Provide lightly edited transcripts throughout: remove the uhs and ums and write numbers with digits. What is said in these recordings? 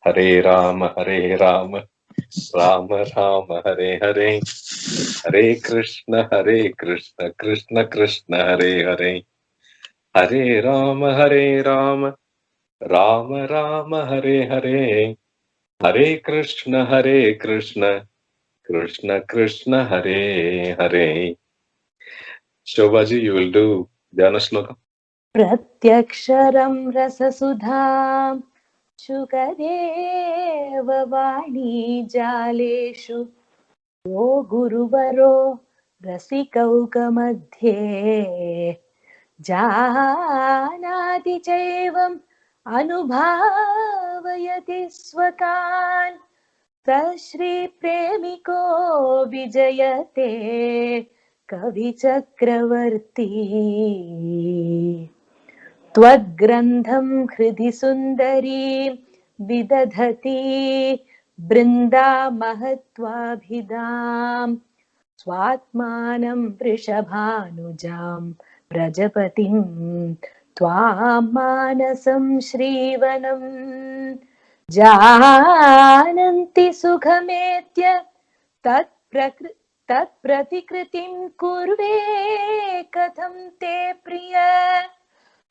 Hare Ram Ram Ram Hare Hare, Hare Krishna Krishna Krishna Hare Hare, Hare Ram Ram Ram Hare Hare, Hare Krishna Krishna Krishna Hare Hare. Shobhaji, you will do Dhyana Shloka. प्रत्यक्षरं रससुधां Shukdev वाणी जालेषु यो गुरुवरो रसिकौकमध्ये जानाति चैवम् अनुभावयति स्वकान् स श्रीप्रेमिको विजयते कविचक्रवर्ती. त्वग्रन्थं हृदि सुन्दरी विदधति बृन्दामहत्वाभिधाम् स्वात्मानं वृषभानुजां प्रजपतिं त्वां मानसं श्रीवनं जानन्ति सुखमेत्य तत्प्रतिकृतिं कुर्वे कथं ते प्रिय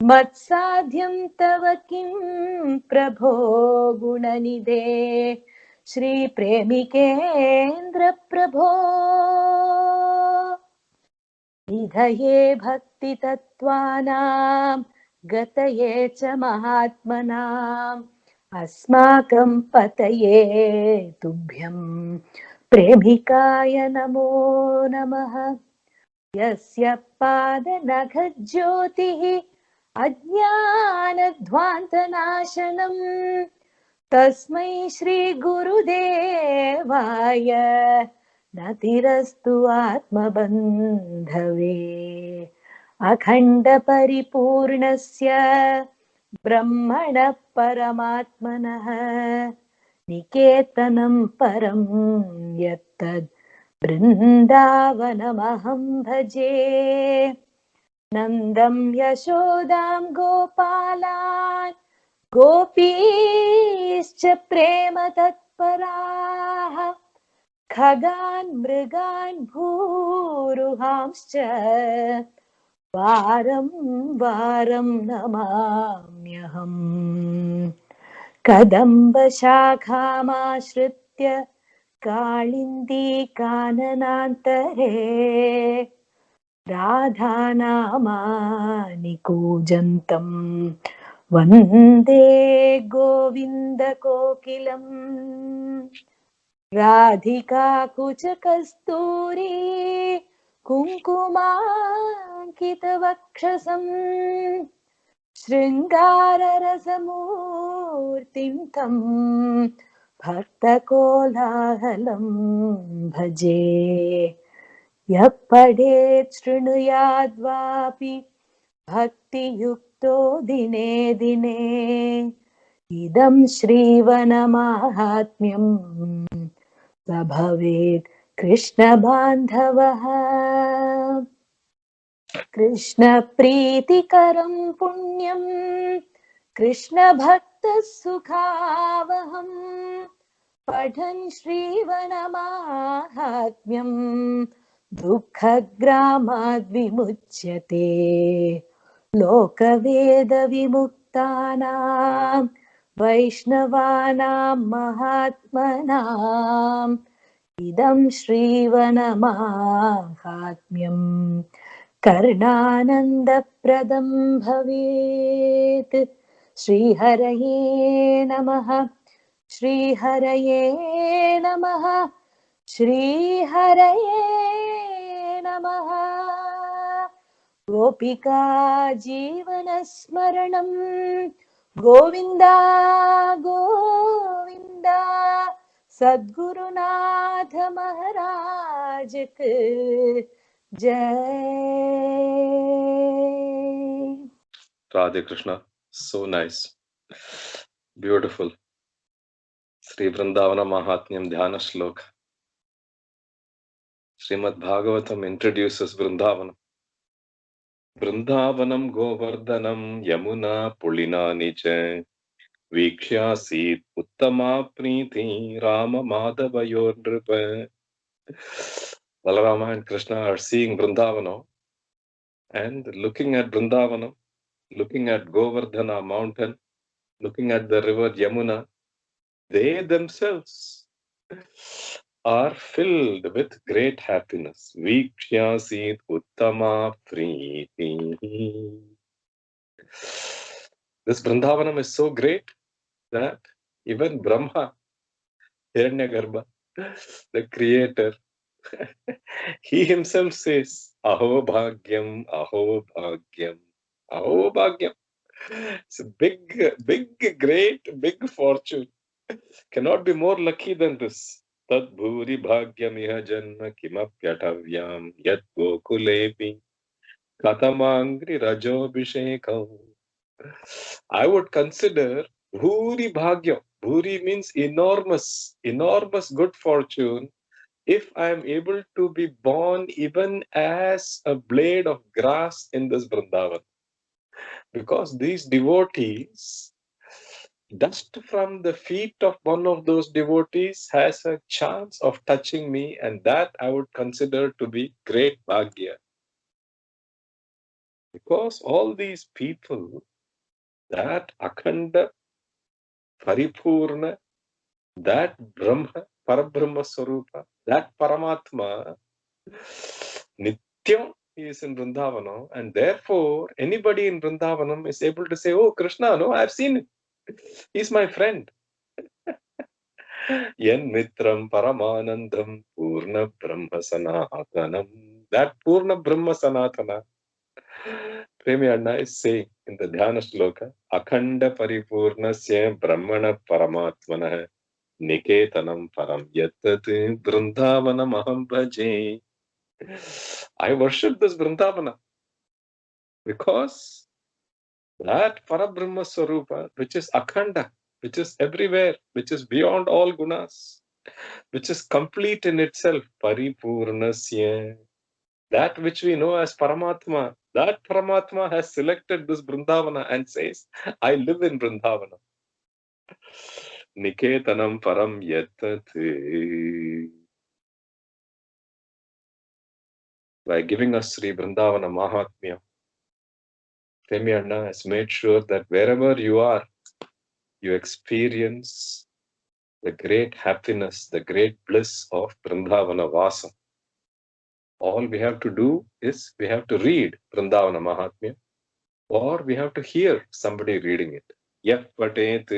मत्साध्यं तव किं प्रभो गुणनिधे श्रीप्रेमिकेन्द्र प्रभो. निधये भक्तितत्त्वानां गतये च महात्मनाम् अस्माकं पतये तुभ्यं प्रेमिकाय नमो नमः. यस्य पादनखज्योतिः अज्ञानध्वान्तनाशनम् तस्मै श्रीगुरुदेवाय नतिरस्तु आत्मबन्धवे. अखण्डपरिपूर्णस्य ब्रह्मणः परमात्मनः निकेतनं परं यत्तद् बृन्दावनमहं भजे. नन्दं यशोदां गोपालान् गोपीश्च प्रेम तत्पराः खगान् मृगान् भूरुहांश्च वारं वारं नमाम्यहम्. कदम्बशाखामाश्रित्य काळिन्दी काननान्तरे राधानामानि कूजन्तं वन्दे गोविन्दकोकिलम्. राधिका कुचकस्तूरी कुङ्कुमाङ्कितवक्षसम् शृङ्गाररसमूर्तिं तं भक्तकोलाहलं भजे. यः पठेत् शृणुयाद्वापि भक्तियुक्तो दिने दिने इदं श्रीवनमाहात्म्यं स भवेत् कृष्णबान्धवः. कृष्णप्रीतिकरं पुण्यं कृष्णभक्तसुखावहम् पठन् श्रीवनमाहात्म्यं दुःखग्रामाद् विमुच्यते. लोकवेदविमुक्तानां वैष्णवानां महात्मनाम् इदं श्रीवनमाहात्म्यं कर्णानन्दप्रदं भवेत्. श्रीहरये नमः, श्रीहरये नमः, श्रीहरये नमः. गोपिका जीवनस्मरणं गोविन्दा गोविन्दा सद्गुरुनाथ महाराज की जय. Radhe Krishna, so nice, beautiful. Sri Vrindavana Mahatmyam Dhyana Shloka. Srimad Bhagavatam introduces Vrindavanam. Vrindavanam Govardhanam Yamuna Pulinani Cha Vikshyasit uttama priti Rama Madhavayor Nripa. Balarama and Krishna are seeing Vrindavanam and looking at Vrindavanam, looking at Govardhana mountain, looking at the river Yamuna. They themselves are filled with great happiness. Vikshyasit uttama priti. This Vrindavanam is so great that even Brahma, Hiranyagarbha, the creator, he himself says, Aho Bhagyam, Aho Bhagyam, Aho Bhagyam. It's a big, big fortune. Cannot be more lucky than this. Tad bhuri bhagyam iha janma kimapyatavyam yat gokulepi katamangri rajobhishekam. I would consider bhuri bhagyam. Bhuri means enormous good fortune if I am able to be born even as a blade of grass in this Vrindavan. Because these devotees, dust from the feet of one of those devotees has a chance of touching me, and that I would consider to be great bhagya. Because all these people, that Akhanda, Paripurna, that Brahma, Parabrahma Swarupa, that Paramatma, Nityam is in Vrindavanam, and therefore anybody in Vrindavanam is able to say, oh, Krishna, no, I've seen it. He's my friend. Yen Mitram Paramanandam Purna Brahma Sanatanam. That Purna Brahma Sanatana, Premi Anna is saying in the Dhyana Shloka, Akhanda Paripurnasya Brahmana Paramatmana Niketanam Param Yatat Vrindavana Maham Bhaje. I worship this Vrindavana because that Parabrahma Swarupa, which is Akhanda, which is everywhere, which is beyond all gunas, which is complete in itself, Paripurnasya, that which we know as Paramatma, that Paramatma has selected this Vrindavana and says, I live in Vrindavana. Niketanam Param Yatate. By giving us Sri Vrindavana Mahatmya, Premi Anna has made sure that wherever you are, you experience the great happiness, the great bliss of Vrindavana Vasa. All we have to do is we have to read Vrindavana Mahatmya, or we have to hear somebody reading it. Yah patet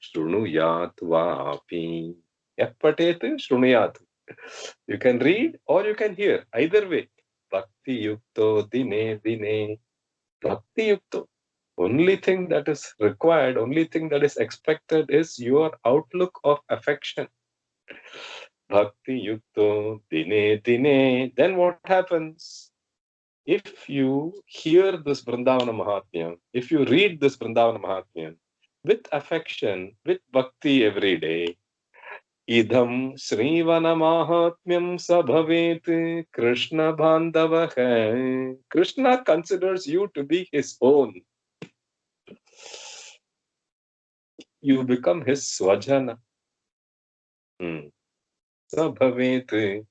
shrunuyat vapi. Yah patet shrunuyat. You can read or you can hear. Either way. Bhakti yukto dine dine. Bhakti yukto. Only thing that is required, only thing that is expected is your outlook of affection. Bhakti yukto dine dine. Then what happens? If you hear this Vrindavana Mahatmya, if you read this Vrindavana Mahatmya with affection, with bhakti every day, idham Srivana Mahatmyam sabhavet Krishna Bandhavah. Krishna considers you to be his own. You become his swajana. Sabhavet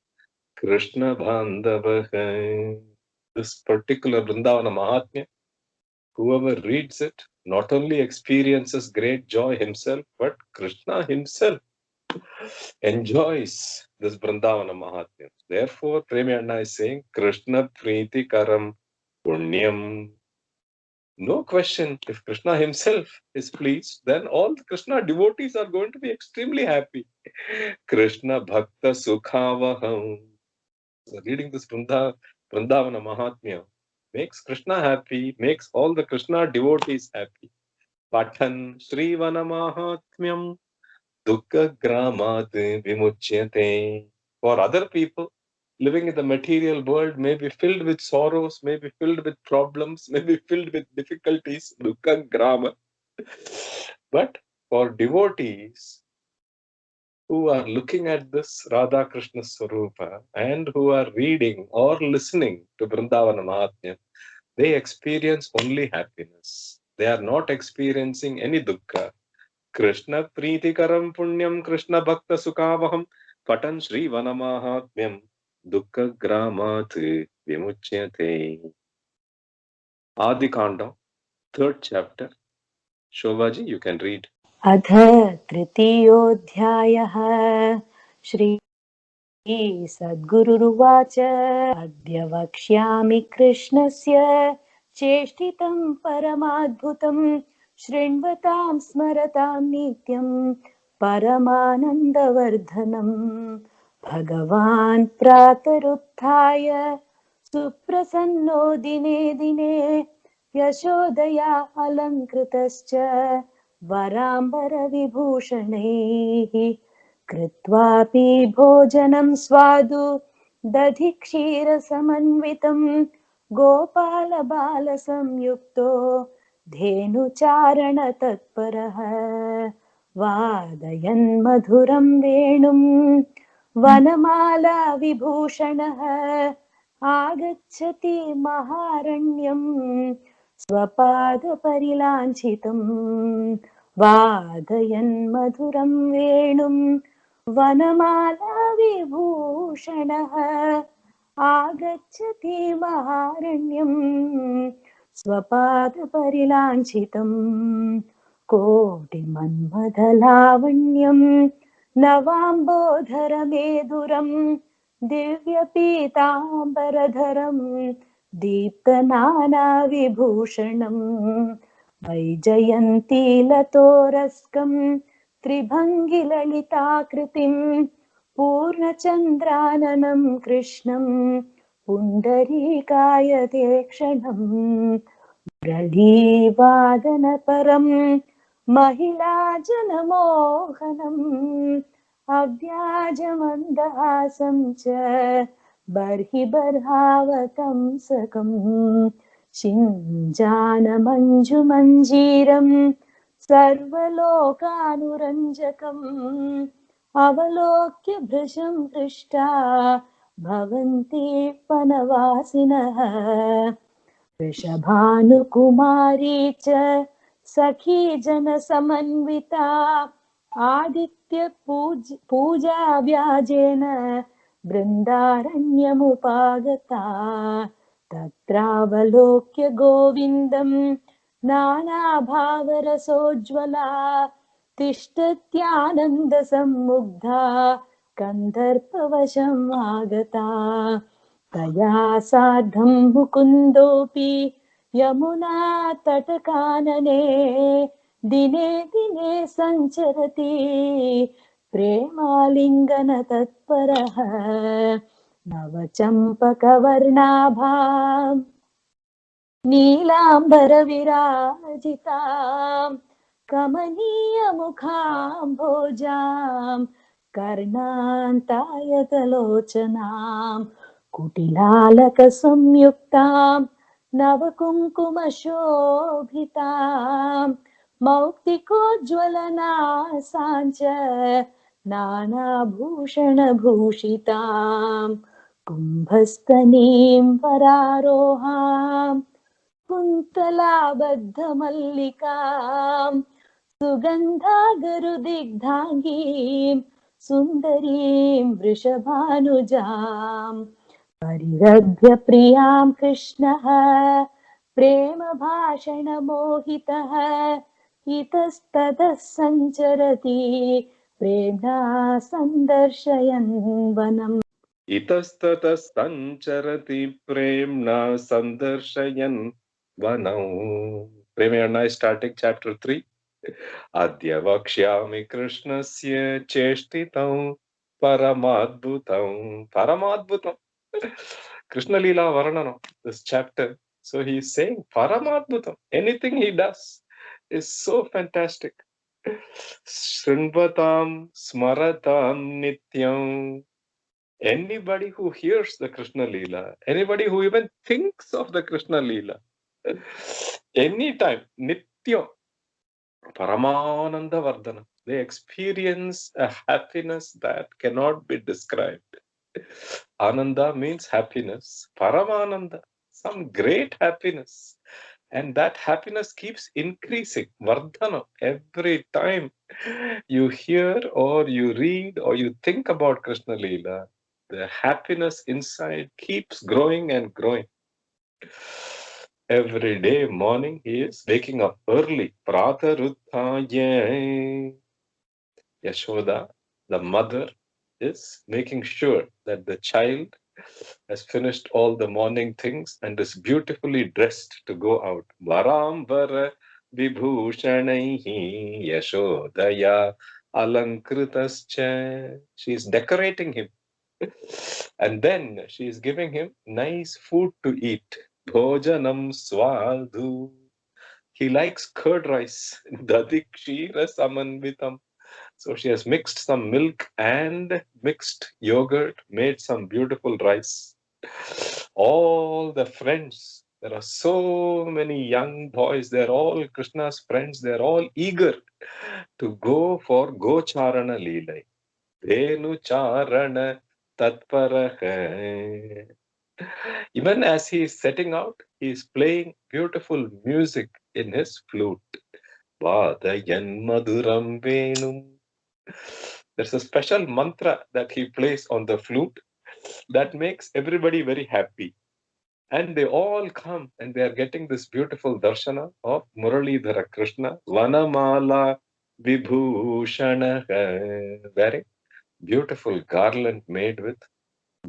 Krishna Bandhavah. This particular Vrindavana Mahatmya, whoever reads it not only experiences great joy himself, but Krishna himself enjoys this Vrindavana Mahatmya. Therefore, Premi Anna is saying, Krishna Priti Karam Punyam. No question, if Krishna himself is pleased, then all the Krishna devotees are going to be extremely happy. Krishna Bhakta Sukhavaham. So reading this Vrindavana Mahatmya makes Krishna happy, makes all the Krishna devotees happy. Pathan Srivana Mahatmyam Dukkha Gramad Vimuchyate. For other people, living in the material world may be filled with sorrows, may be filled with problems, may be filled with difficulties, Dukkha Grama. But for devotees who are looking at this Radha Krishna Swarupa and who are reading or listening to Vrindavana Mahatmya, they experience only happiness. They are not experiencing any dukkha. Krishna प्रीतिकरं पुण्यं कृष्ण भक्त सुखावहं पठन् श्रीवनमाहात्म्यं दुःखग्रामात् विमुच्यते. आदिकाण्डं 3rd chapter. Shobhaji, you can read. अथ तृतीयोऽध्यायः। श्री सद्गुरुरुवाच अद्य वक्ष्यामि कृष्णस्य चेष्टितं परमाद्भुतं शृण्वतां स्मरतां नित्यं परमानन्दवर्धनं। भगवान् प्रातरुत्थाय सुप्रसन्नो दिने दिने यशोदया अलङ्कृतश्च वराम्बरविभूषणैः कृत्वापि भोजनं स्वादु दधि क्षीरसमन्वितं गोपालबालसंयुक्तो धेनुचारणतत्परः वादयन् मधुरं वेणुं वनमाला विभूषणः आगच्छति महारण्यं स्वपादपरिलाञ्छितं वादयन् मधुरं वेणुं वनमाला विभूषणः आगच्छति महारण्यं स्वपादपरिलाञ्छितं कोटिमन्मथलावण्यं नवाम्बोधरमेधुरं दिव्यपीताम्बरधरं दीप्तनानाविभूषणं वैजयन्तीलतोरस्कं त्रिभङ्गिललिताकृतिं पूर्णचन्द्राननं कृष्णं पुण्डरीकायते क्षणम् मुरलीवादनपरं महिलाजनमोहनम् अव्याजमन्दहासं च बर्हिबर्हावतंसकं शिञ्जानमञ्जुमञ्जीरं सर्वलोकानुरञ्जकम् अवलोक्य भृशं हृष्टा भवन्ति वनवासिनः वृषभानुकुमारी च सखी जनसमन्विता पूजा व्याजेन बृन्दारण्यमुपागता तत्रावलोक्य गोविन्दं नानाभावरसोज्ज्वला तिष्ठत्यानन्दसम्मुग्धा कन्दर्पवशम् आगता तया सार्धं मुकुन्दोऽपि यमुना तटकानने दिने दिने सञ्चरति प्रेमालिङ्गनतत्परः नवचम्पकवर्णाभां नीलाम्बरविराजितां कमनीयमुखाम्भोजां कर्णान्तायतलोचनां कुटिलालकसंयुक्तां नवकुङ्कुमशोभितां मौक्तिकोज्ज्वलनासाञ्च नानाभूषणभूषितां कुम्भस्तनीं वरारोहां कुन्तलाबद्धमल्लिकां सुगन्धागरुदिग्धाङ्गीं सुन्दरीं वृषभानुजां परिरभ्य प्रियां कृष्णः प्रेमभाषणमोहितः इतस्ततः सञ्चरति प्रेम्णा सन्दर्शयन् वनम् इतस्ततः सञ्चरति प्रेम्णा सन्दर्शयन् वनौ. Premayana is starting chapter 3. Adya vakshyami krishnasya cheshtitam paramadbhutam. Paramadbhutam. Krishna Leela Varnanam, this chapter. So he is saying Paramadbhutam. Anything he does is so fantastic. Srinvatam smaratam nityam. Anybody who hears the Krishna Leela, anybody who even thinks of the Krishna Leela, anytime, Nityam, Paramananda Vardhana, they experience a happiness that cannot be described. Ananda means happiness. Paramananda, some great happiness And that happiness keeps increasing. Vardhana. Every time you hear or you read or you think about Krishna Leela, the happiness inside keeps growing and growing. Every day morning he is waking up early. Prataruthaya. Yashoda, the mother, is making sure that the child has finished all the morning things and is beautifully dressed to go out. Varambara vibhushanaihi Yashodaya alankritascha. She is decorating him. And then she is giving him nice food to eat. Bhojanam swadu. He likes curd rice. Dadikshira samanvitam. So she has mixed some milk and mixed yogurt, made some beautiful rice. All the friends, there are so many young boys, they're all Krishna's friends, they're all eager to go for Gocharana Leela. Venu Charana Tatparaha. Even as he is setting out, he is playing beautiful music in his flute. Vadayan Maduram Venum. There's a special mantra that he plays on the flute that makes everybody very happy. And they all come and they are getting this beautiful darshana of Muralidhara Krishna, Vanamala Vibhushana, wearing beautiful garland made with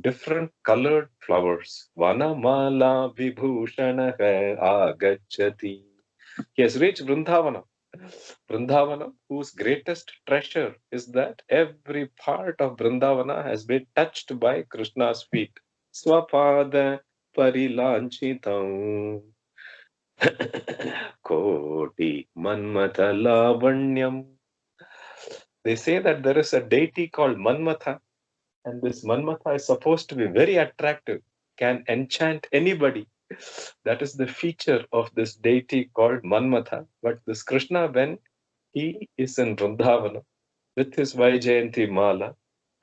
different colored flowers. Vanamala Vibhushana Agachati. He has reached Vrindavana. Vrindavana, whose greatest treasure is that every part of Vrindavana has been touched by Krishna's feet. Swapada parilanchitam koti manmata lavanyam. They say that there is a deity called Manmatha, and this Manmatha is supposed to be very attractive, can enchant anybody. That is the feature of this deity called Manmatha. But this Krishna, when he is in Vrindavana with his Vaijayanti Mala,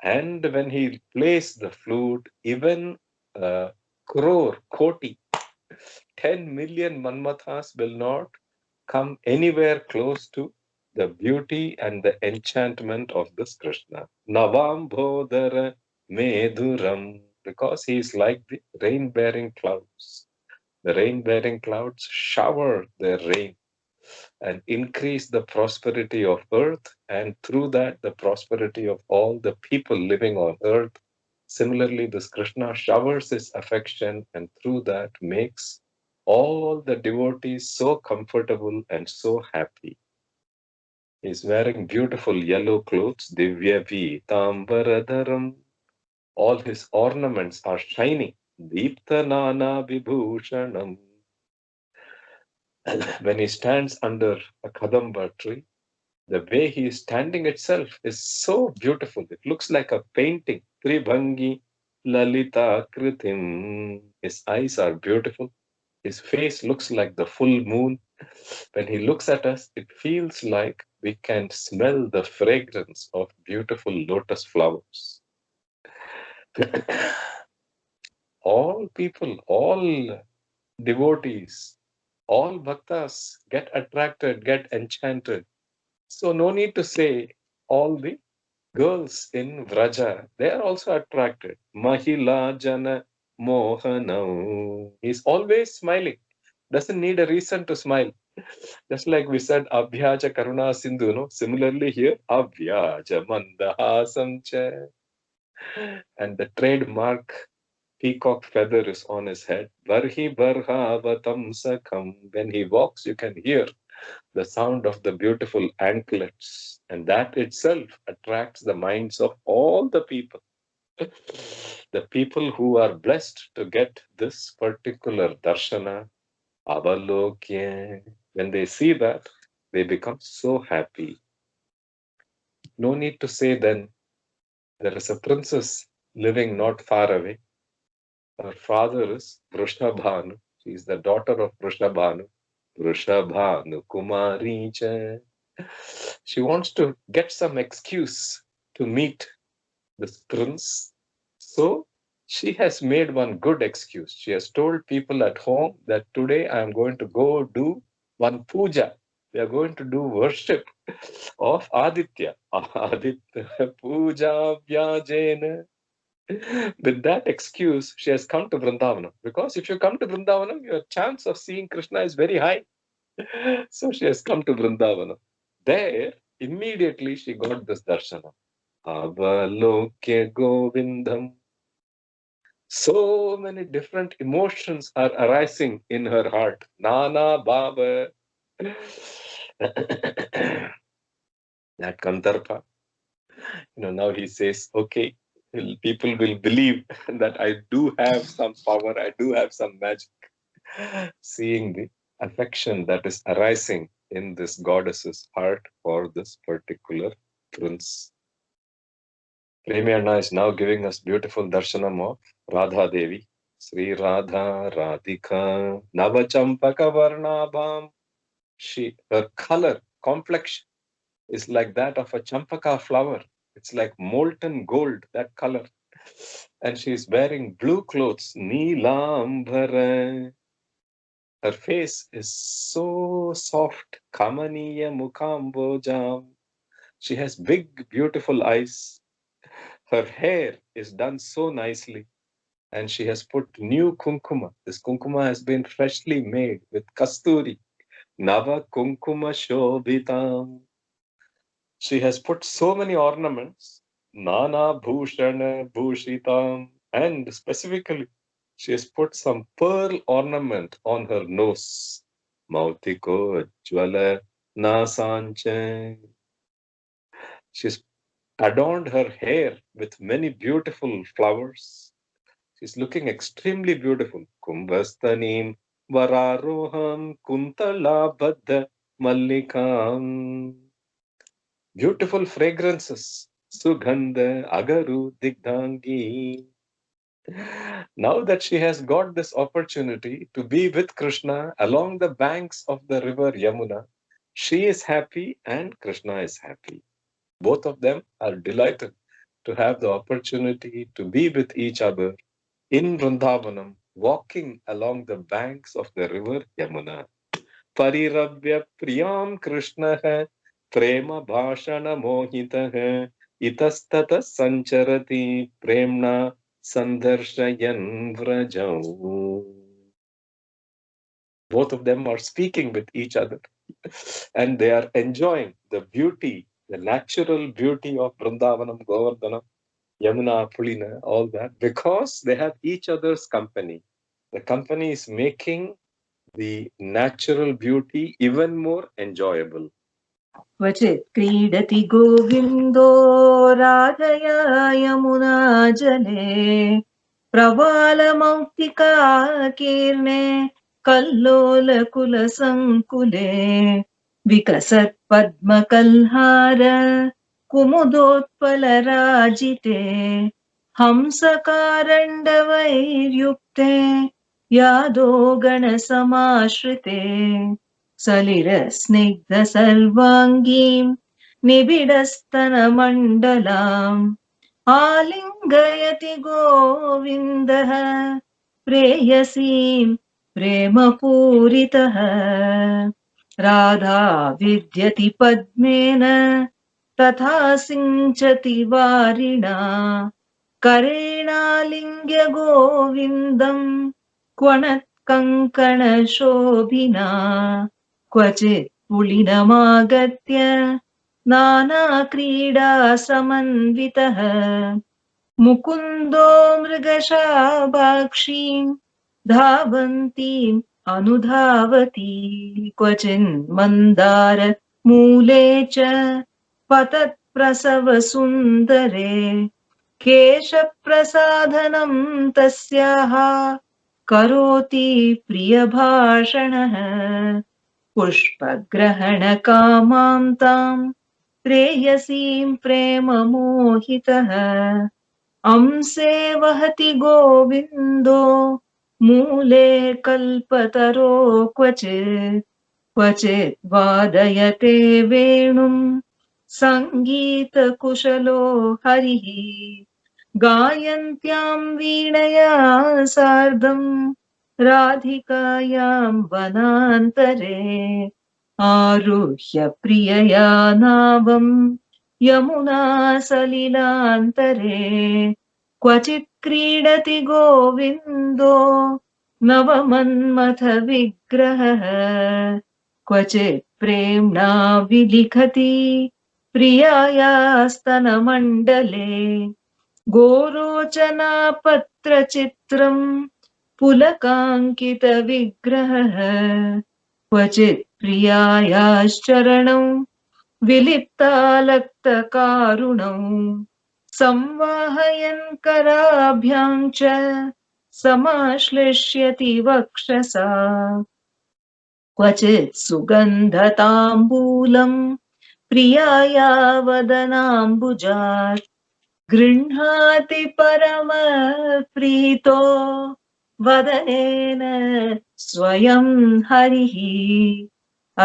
and when he plays the flute, even crore, koti, 10 million Manmathas will not come anywhere close to the beauty and the enchantment of this Krishna. Navam Bodhara Meduram, because he is like the rain bearing clouds. The rain bearing clouds shower their rain and increase the prosperity of earth, and through that, the prosperity of all the people living on earth. Similarly, this Krishna showers his affection and through that makes all the devotees so comfortable and so happy. He's wearing beautiful yellow clothes, Divya Tambaradaram. All his ornaments are shining. Deeptanana Vibhushanam. When he stands under a Kadamba tree, the way he is standing itself is so beautiful. It looks like a painting. Tribhangi Lalita Kritim. His eyes are beautiful. His face looks like the full moon. When he looks at us, it feels like we can smell the fragrance of beautiful lotus flowers. All people, all devotees, all bhaktas get attracted, get enchanted. So no need to say all the girls in Vraja, they are also attracted. Mahila Jana Mohanam. He's always smiling. Doesn't need a reason to smile. Just like we said, Abhyaja Karuna Sindhu, no? Similarly here, Abhyaja Mandahasam cha. And the trademark peacock feather is on his head. Varhi Varhavatam Sakam. When he walks, you can hear the sound of the beautiful anklets, and that itself attracts the minds of all the people. The people who are blessed to get this particular darshana, avalokya, when they see that, they become so happy. No need to say then, there is a princess living not far away. Her father is Vrushabhanu. She is the daughter of Vrushabhanu. Vrushabhanu Kumari cha. She wants to get some excuse to meet this prince. So she has made one good excuse. She has told people at home that today I am going to go do one puja. We are going to do worship of Aditya. Aditya puja vyajena. With that excuse, she has come to Vrindavanam. Because if you come to Vrindavanam, your chance of seeing Krishna is very high. So she has come to Vrindavanam. There, immediately she got this darshana. Avalokya Govindam. So many different emotions are arising in her heart. Nana Baba. That Kandarpa. Now he says, okay, people will believe that I do have some power, I do have some magic. Seeing the affection that is arising in this goddess's heart for this particular prince. Premi Anna is now giving us beautiful darshanam of Radha Devi. Sri Radha Radhika Navachampaka Varnabham. Her color, complexion is like that of a champaka flower. It's like molten gold, that color. And she's wearing blue clothes, Neelambara. Her face is so soft, Kamaniya Mukambojam. She has big, beautiful eyes. Her hair is done so nicely. And she has put new kunkuma. This kunkuma has been freshly made with kasturi. Nava kunkuma shobhitam. She has put so many ornaments. Nana bhushana bhushitam. And specifically, she has put some pearl ornament on her nose. Mautiko jwala nasanche. She's adorned her hair with many beautiful flowers. She's looking extremely beautiful. Kumbhastanim vararoham kuntala baddha mallikam. Beautiful fragrances. Sugandha agaru digdhangi. Now that she has got this opportunity to be with Krishna along the banks of the river Yamuna, she is happy and Krishna is happy. Both of them are delighted to have the opportunity to be with each other in Vrindavanam, walking along the banks of the river Yamuna. Parirabhya priyam Krishna prema bhashana mohitah itastata sancharati premna sandarshayan vrajau. Both of them are speaking with each other and they are enjoying the beauty, the natural beauty of Vrindavanam, Govardhanam, Yamuna, Pulina, all that, because they have each other's company. The company is making the natural beauty even more enjoyable. क्वचित् क्रीडति गोविन्दो राधया यमुना जले प्रवालमौक्तिकाकीर्णे कल्लोलकुलसङ्कुले विकसत् पद्मकल्हार कुमुदोत्पलराजिते हंसकारण्डवैर्युक्ते यादो गणसमाश्रिते सलिलस्निग्धसर्वाङ्गीं निबिडस्तनमण्डलाम् आलिङ्गयति गोविन्दः प्रेयसीं प्रेमपूरितः राधा विद्यति पद्मेन तथा सिञ्चति वारिणा करेणालिङ्ग्य गोविन्दम् क्वणत्कङ्कणशोभिना क्वचित् पुलिनमागत्य नानाक्रीडासमन्वितः मुकुन्दो मृगशाभाक्षीं धावन्तीम् अनुधावति क्वचिन्मन्दारमूले च पतत्प्रसवसुन्दरे केशप्रसाधनं तस्याः करोति प्रियभाषणः पुष्पग्रहणकामां तां प्रेयसीं प्रेममोहितः अंसे वहति गोविन्दो मूले कल्पतरो क्वचित् वादयते वेणुं सङ्गीतकुशलो हरिः गायन्त्यां वीणया सार्धं राधिकायां वनान्तरे आरुह्य प्रियया नावं यमुना सलिलान्तरे क्वचित् क्रीडति गोविन्दो नवमन्मथ विग्रहः क्वचित् प्रेम्णा विलिखति प्रियायास्तनमण्डले गोरोचनापत्रचित्रम् पुलकाङ्कितविग्रहः क्वचित् प्रियायाश्चरणौ विलिप्तालक्तकारुणौ संवाहयन् कराभ्यां च समाश्लिष्यति वक्षसा क्वचित् सुगन्धताम्बूलम् प्रियाया वदनाम्बुजात् गृह्णाति परमप्रीतो वदनेन स्वयं हरिः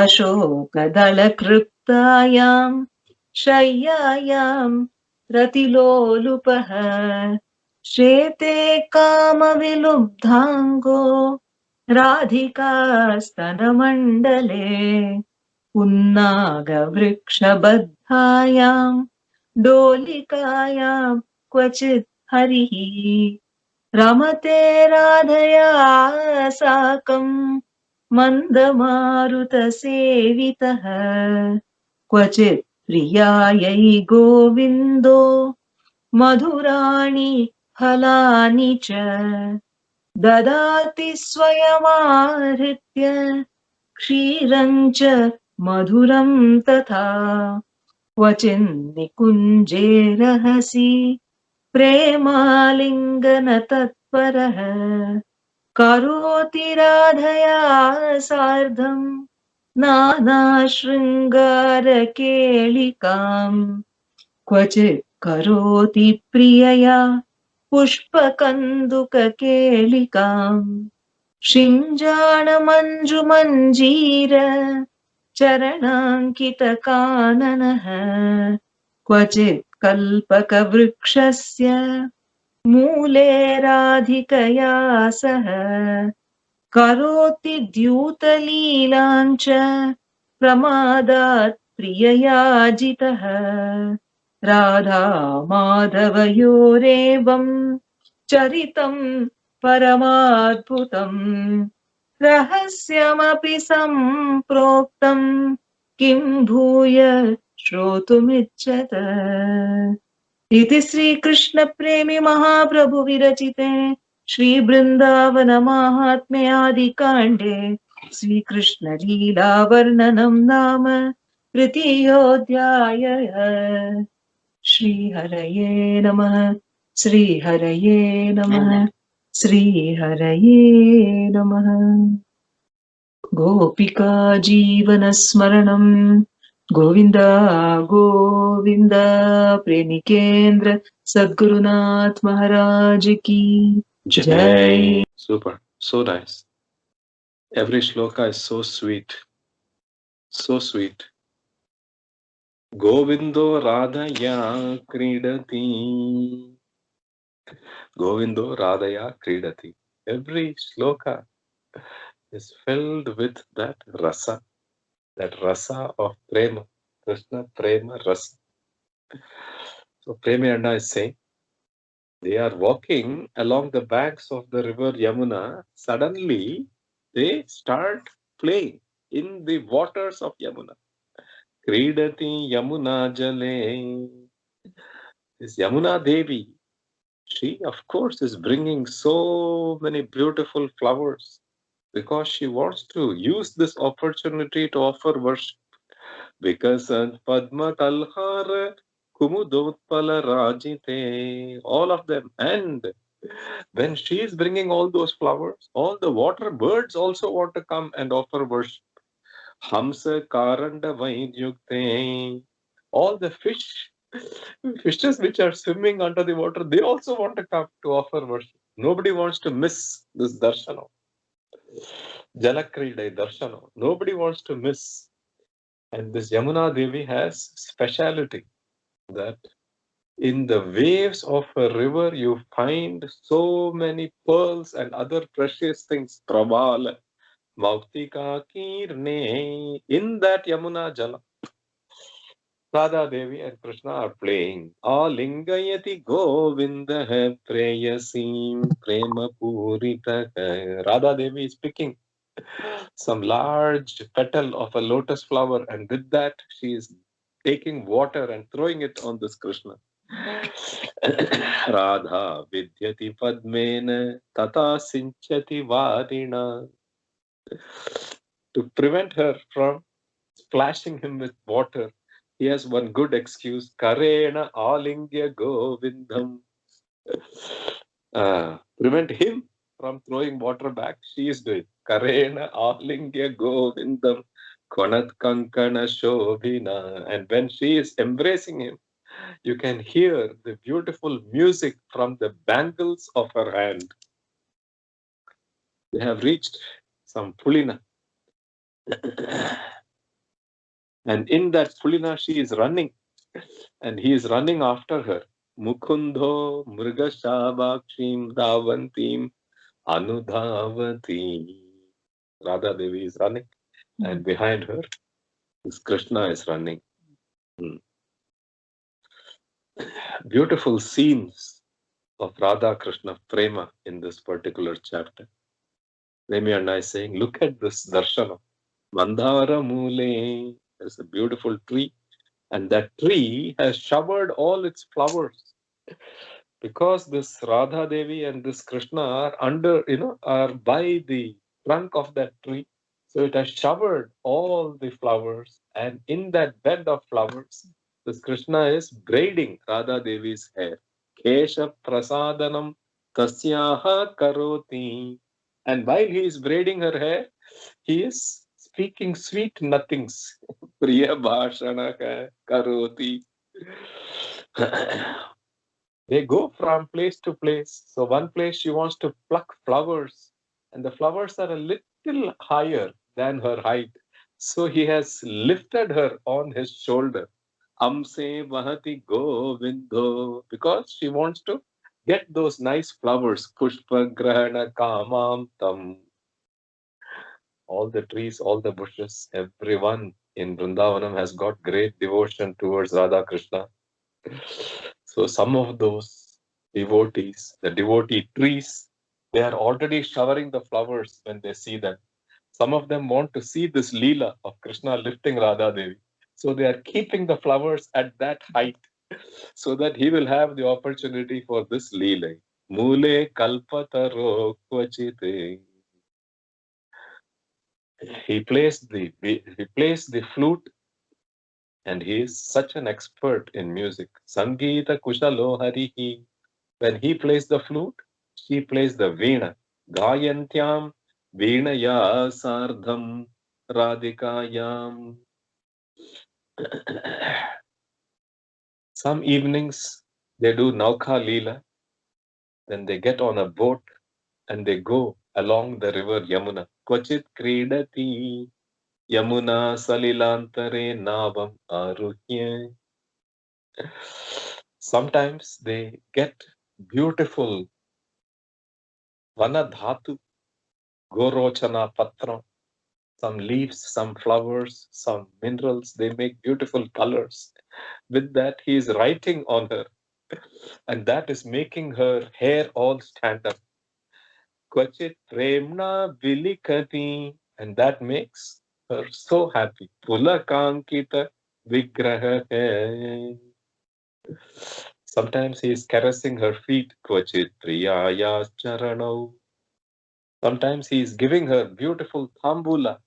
अशोकदलकृप्तायां शय्यायां रतिलोलुपः श्वेते कामविलुब्धाङ्गो राधिकास्तनमण्डले पुन्नागवृक्षबद्धायां डोलिकायां क्वचित् हरिः रमते राधया साकं मन्दमारुतसेवितः क्वचित् प्रियायै गोविन्दो मधुराणि फलानि च ददाति स्वयमाहृत्य क्षीरं च मधुरं तथा क्वचिन्निकुञ्जे रहसि प्रेमालिङ्गनतत्परः करोति राधया सार्धं नानाशृङ्गारकेलिकाम् क्वचित् करोति प्रियया पुष्पकन्दुककेलिकाम् शिञ्जाणमञ्जुमञ्जीर चरणाङ्कितकाननः क्वचित् कल्पकवृक्षस्य मूले राधिकया सह करोति द्यूतलीलां च प्रमादात् प्रियया जितः राधा माधवयोरेवं चरितं परमाद्भुतम् रहस्यमपि सम्प्रोक्तं किं भूय श्रोतुमिच्छत इति श्रीकृष्ण प्रेमी महाप्रभु विरचिते श्री वृंदावन माहात्म्ये आदिकाण्डे श्रीकृष्ण लीला वर्णनं नाम तृतीयोऽध्यायः। श्रीहरये नमः। श्रीहरये नमः। श्रीहरये नमः। गोपिका जीवनस्मरणं गोविन्द गोविन्द। प्रेमिकेन्द्र सद्गुरुनाथ महाराज की जय। Super, so nice. Every shloka is so sweet, so sweet. Govindo Radhaya Kridati. Govindo Radhaya Kridati. Every shloka is filled with that rasa of prema. Krishna prema rasa. So Premi Anda is saying, they are walking along the banks of the river Yamuna. Suddenly, they start playing in the waters of Yamuna. Kridati Yamuna Jale. This Yamuna Devi, she of course is bringing so many beautiful flowers because she wants to use this opportunity to offer worship. Because Padma Talhar Kumudotpala Rajite, all of them. And when she is bringing all those flowers, all the water birds also want to come and offer worship. Hamsa Karanda Vaidyukte, all the fishes which are swimming under the water, they also want to come to offer worship. Nobody wants to miss this darshana. Jalakridai darshana. Nobody wants to miss. And this Yamuna Devi has speciality that In the waves of a river, you find so many pearls and other precious things. Prabhala, Mautika Kirne. In that Yamuna Jala, Radha Devi and Krishna are playing. Alingayati Govinda hai preyasim prema purita hai. Radha Devi is picking some large petal of a lotus flower, and with that she is taking water and throwing it on this Krishna. Radha vidyati padmena tata sinchati varina. To prevent her from splashing him with water, he has one good excuse. Karena alingya govindam. Prevent him from throwing water back. She is doing. Karena alingya govindam. Konat kankana shobhina. And when she is embracing him, you can hear the beautiful music from the bangles of her hand. They have reached some Pulina. And in that Pulina, she is running. And he is running after her. Mukundo Mrigashabakshim Davantim Anudhavati. Radha Devi is running. And behind her, this Krishna is running. Beautiful scenes of Radha Krishna Prema in this particular chapter. Remi and I saying, look at this darshana. Mandara Mule. There's a beautiful tree. And that tree has showered all its flowers. Because this Radha Devi and this Krishna are under, are by the trunk of that tree. So it has showered all the flowers. And in that bed of flowers, this Krishna is braiding Radha Devi's hair. Kesha prasadanam tasyaha karoti. And while he is braiding her hair, he is speaking sweet nothings. Priya bhashana karoti. They go from place to place. So one place she wants to pluck flowers, and the flowers are a little higher than her height. So he has lifted her on his shoulder. Amse vahati govindo, because she wants to get those nice flowers. Pushpa grahana kamam tam. All the trees, all the bushes, everyone in Vrindavanam has got great devotion towards Radha Krishna. So some of those devotees, the devotee trees, they are already showering the flowers when they see them. Some of them want to see this Leela of Krishna lifting Radha Devi. So they are keeping the flowers at that height so that he will have the opportunity for this Leela. Mule kalpataro kvachite. He plays the flute, and he is such an expert in music. Sangeeta kushalo harihi. When he plays the flute, she plays the veena. Gayantyam veenaya sardham radhikayam. Some evenings they do Nauka Leela. Then they get on a boat and they go along the river Yamuna. Kvachit kridati Yamuna salilantare navam aruhya. Sometimes they get beautiful vanadhatu, gorochana patra, some leaves, some flowers, some minerals. They make beautiful colors. With that, he is writing on her, and that is making her hair all stand up. Kvachit premna vilikati, and that makes her so happy. Pulakankita vigraha hai. Sometimes he is caressing her feet. Kvachit priyaya charanau. Sometimes he is giving her beautiful thambula.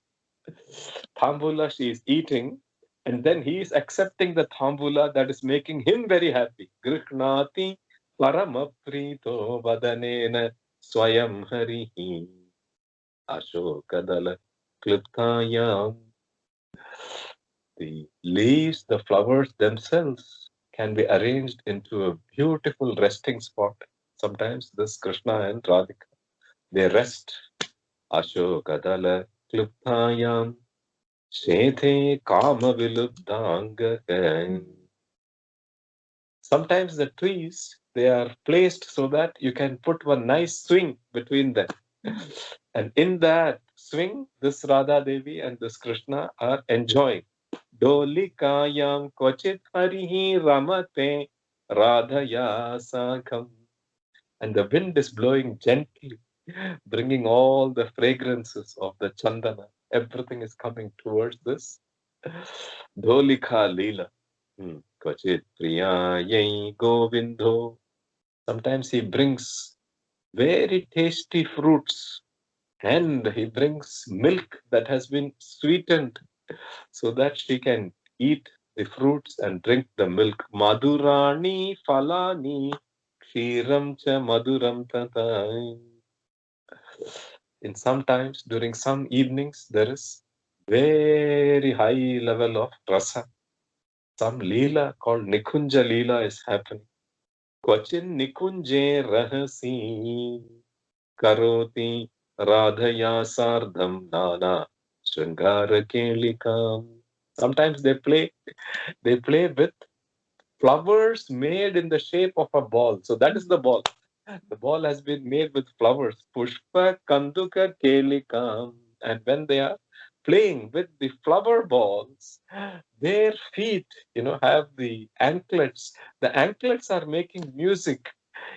Thambula she is eating, and then he is accepting the thambula that is making him very happy. Grihnati paramaprito vadanena swayam harihi ashokadala kliptayam. The leaves, the flowers themselves can be arranged into a beautiful resting spot. Sometimes this Krishna and Radhika, they rest. Ashokadala kliptayam Shethe kama vilubdanga. Sometimes the trees, they are placed so that you can put one nice swing between them. And in that swing, this Radha Devi and this Krishna are enjoying. Dolikayam kvachit harihi ramate radhaya sakham. And the wind is blowing gently, bringing all the fragrances of the chandana. Everything is coming towards this Dholika Leela. Kvachit priyayai govindo. Sometimes he brings very tasty fruits and he brings milk that has been sweetened so that she can eat the fruits and drink the milk. Madhurani falani kshiram cha maduram tata. In sometimes during some evenings there is very high level of rasa. Some leela called Nikunja Leela is happening. Kvachin Nikunje rahasi karoti radhaya sardham nana shringara kelikam. Sometimes they play with flowers made in the shape of a ball. So that is the ball. The ball has been made with flowers. Pushpa kanduka kelikam. And when they are playing with the flower balls, their feet, have the anklets. The anklets are making music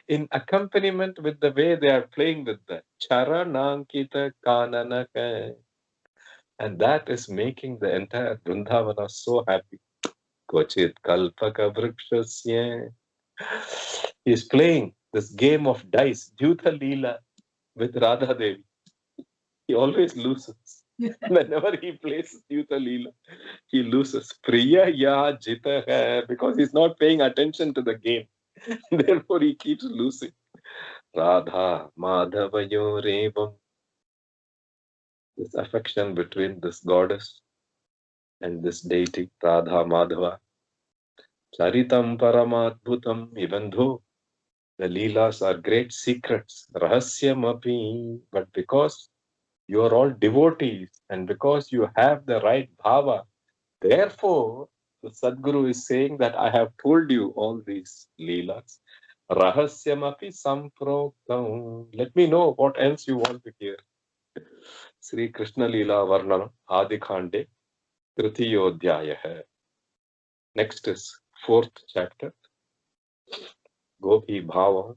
in accompaniment with the way they are playing with the charanankita kananaka. And that is making the entire Vrindavana so happy. Kochit kalpaka vrikshasya. He is playing this game of dice, Dyuta Leela, with Radha Devi. He always loses. Whenever he plays Dyuta Leela, he loses. Priya ya jita hai, because he's not paying attention to the game. Therefore, he keeps losing. Radha Madhavayorevam. This affection between this goddess and this deity, Radha Madhava. Charitam Paramadbhutam, even though the Leelas are great secrets, Rahasyam api, but because you are all devotees and because you have the right bhava, therefore the Sadguru is saying that I have told you all these Leelas. Rahasyam api samproktam. Let me know what else you want to hear. Sri Krishna Leela Varnam Adi Khande Tritiyodhyaya. Next is 4th chapter. Gopi Bhava.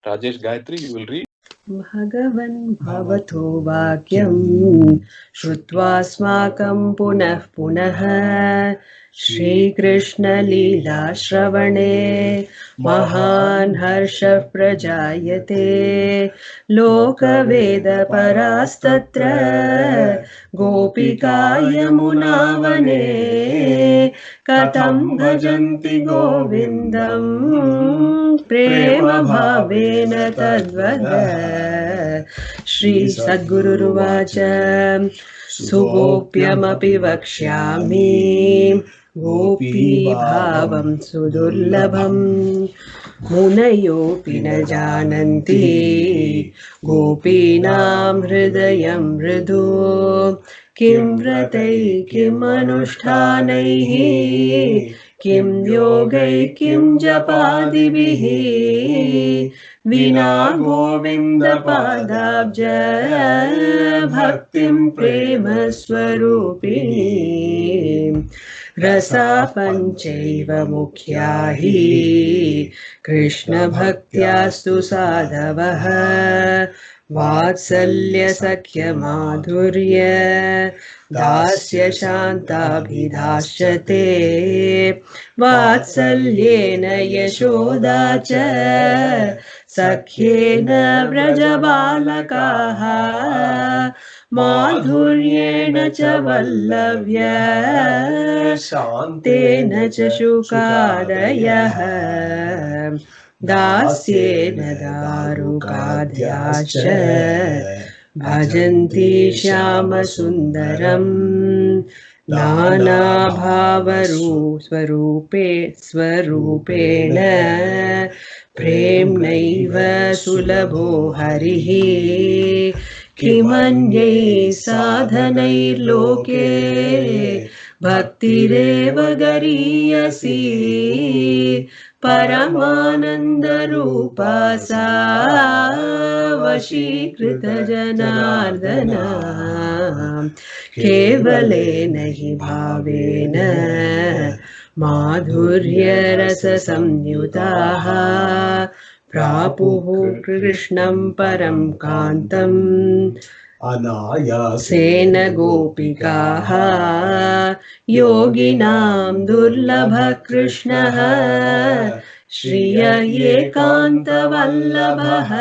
Rajesh Gayatri, you will read. Bhagavan bhavato vakyam shrutva punah punah Shri Krishna Leela Shravane Mahan Harsha Prajayate Loka Veda Parastatra Gopika Yamunavane Katam Bhajanti Govindam Prema Bhavena Tadvada Shri Sadguru Ruvacha Sugopyamapi Vakshyami Gopi Bhavam Sudurlabham Munayopi na jananti Gopinam Hridayam Hridu Kim Vratai Kim Anushthanaihi Kim Yogai Kim Japadibihi Vina Govinda Padabja Bhaktim Prema Swarupini Rasa Panchaiva Mukhyahi Krishna Bhaktyastu Sadhavaha Vatsalya Sakhya Madhurya Dasya Shantabhidhasyate Vatsalyena Yashodacha Sakhyena Vrajabalakaha Madhuryena cha Vallavya Shantena cha Shukadayaha Dasyena Darukadhyascha Bhajanti Shyama Sundaram Nana Bhavaru Swarupena Premnaiva Sulabho Harihi Kimanyai Sadhanair Loke भक्तिरेव गरीयसी परमानन्दरूपा सा वशीकृत जनार्दन केवलेन हि भावेन माधुर्यरससंयुताः प्रापुः कृष्णं परं कान्तम् अनायासेन गोपिकाः योगिनां दुर्लभः कृष्णः श्रिय एकान्तवल्लभः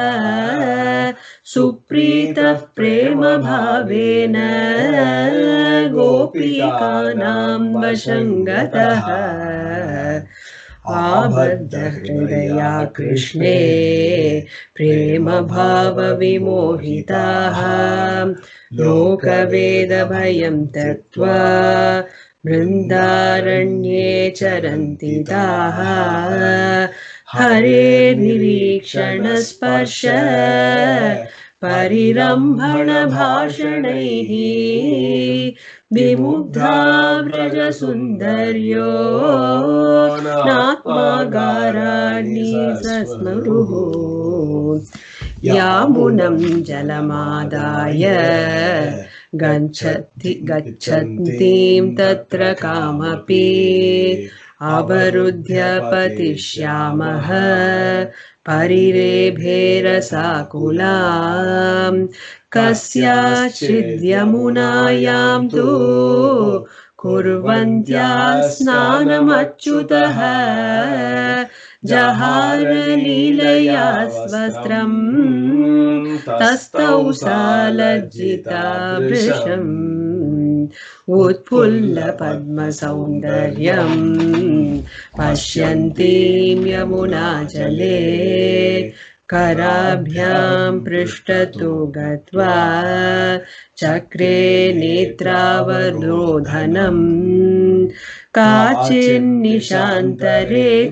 सुप्रीतः प्रेमभावेन गोपिकानां वशं गतः आबद्धहृदया कृष्णे प्रेमभावविमोहिताः लोकवेदभयं त्यक्त्वा वृन्दारण्ये चरन्ति ताः हरेर्निरीक्षणस्पर्श परिरम्भणभाषणैः विमुग्धा व्रजसुन्दर्यो नात्मागाराणि सस्मरुः यामुनं जलमादाय गच्छन्तीं तत्र कामपि अवरुध्य पतिष्यामः परिरेभे रसाकुलाम् कस्याचिद्यमुनायां तु कुर्वन्त्या स्नानमच्युतः जहारलीलया स्वस्त्रम् तस्थौ सा लज्जिता वृषम् उत्फुल्लपद्मसौन्दर्यम् पश्यन्तीं यमुनाजले कराभ्यां पृष्ठतो गत्वा चक्रे नेत्रावरोधनम् काचिन्निशान्तरे